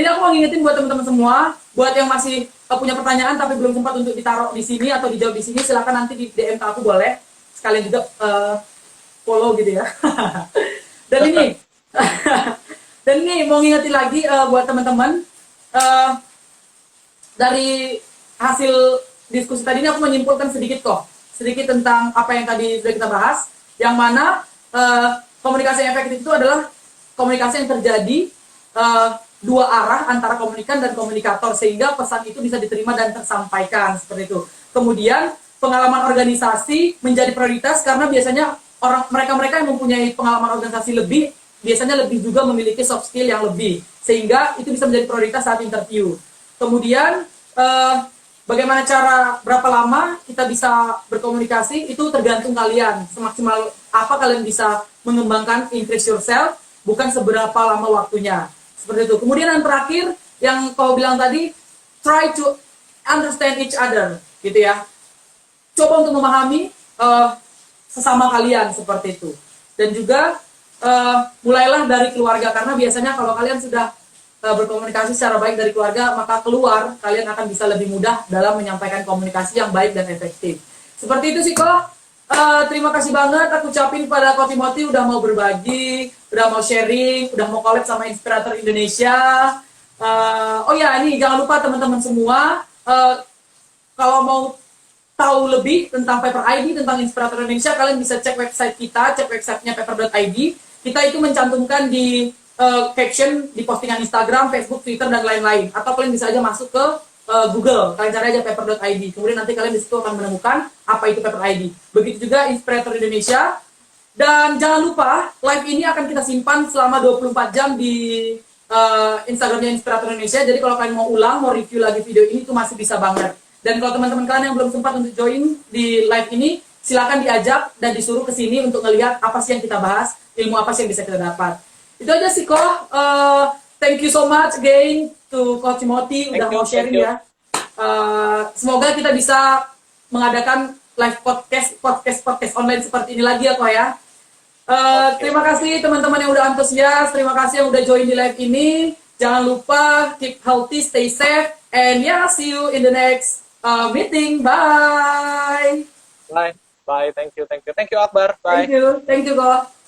A: aku mau ngingetin buat teman-teman semua, buat yang masih punya pertanyaan tapi belum sempat untuk ditaruh di sini atau dijawab di sini, silakan nanti di DM ke aku boleh. Sekalian juga follow gitu ya. Dan ini dan ini mau ngingetin lagi buat teman-teman, dari hasil diskusi tadi ini aku menyimpulkan sedikit tentang apa yang tadi sudah kita bahas, yang mana komunikasi yang efektif itu adalah komunikasi yang terjadi dua arah antara komunikan dan komunikator, sehingga pesan itu bisa diterima dan tersampaikan seperti itu. Kemudian pengalaman organisasi menjadi prioritas karena biasanya mereka yang mempunyai pengalaman organisasi lebih biasanya lebih juga memiliki soft skill yang lebih, sehingga itu bisa menjadi prioritas saat interview. Kemudian bagaimana cara, berapa lama kita bisa berkomunikasi itu tergantung kalian, semaksimal apa kalian bisa mengembangkan increase yourself, bukan seberapa lama waktunya. Seperti itu. Kemudian yang terakhir yang kau bilang tadi, try to understand each other, gitu ya. Coba untuk memahami sesama kalian seperti itu. Dan juga mulailah dari keluarga, karena biasanya kalau kalian sudah berkomunikasi secara baik dari keluarga, maka keluar kalian akan bisa lebih mudah dalam menyampaikan komunikasi yang baik dan efektif. Seperti itu sih kok. Terima kasih banget aku ucapin pada Ko Timothy udah mau berbagi, udah mau sharing, udah mau collab sama Inspirator Indonesia. Oh ya, ini jangan lupa teman-teman semua, kalau mau tahu lebih tentang Paper ID, tentang Inspirator Indonesia, kalian bisa cek website kita, cek websitenya paper.id. Kita itu mencantumkan di caption di postingan Instagram, Facebook, Twitter, dan lain-lain. Atau kalian bisa aja masuk ke Google, kalian cari aja paper.id. Kemudian nanti kalian di situ akan menemukan apa itu paper ID. Begitu juga Inspirator Indonesia. Dan jangan lupa, live ini akan kita simpan selama 24 jam di Instagramnya Inspirator Indonesia. Jadi kalau kalian mau ulang, mau review lagi video ini, itu masih bisa banget. Dan kalau teman-teman kalian yang belum sempat untuk join di live ini, silakan diajak dan disuruh ke sini untuk ngelihat apa sih yang kita bahas, ilmu apa sih yang bisa kita dapat. Itu aja sih, Ko. Thank you so much again to Coach Timothy udah mau sharing ya. Semoga kita bisa mengadakan live podcast online seperti ini lagi ya, Ko ya. Terima kasih teman-teman yang udah antusias, terima kasih yang udah join di live ini. Jangan lupa keep healthy, stay safe, and yeah, see you in the next meeting. Bye.
B: Bye. Bye. Thank you. Akbar. Bye.
A: Thank you, Ko.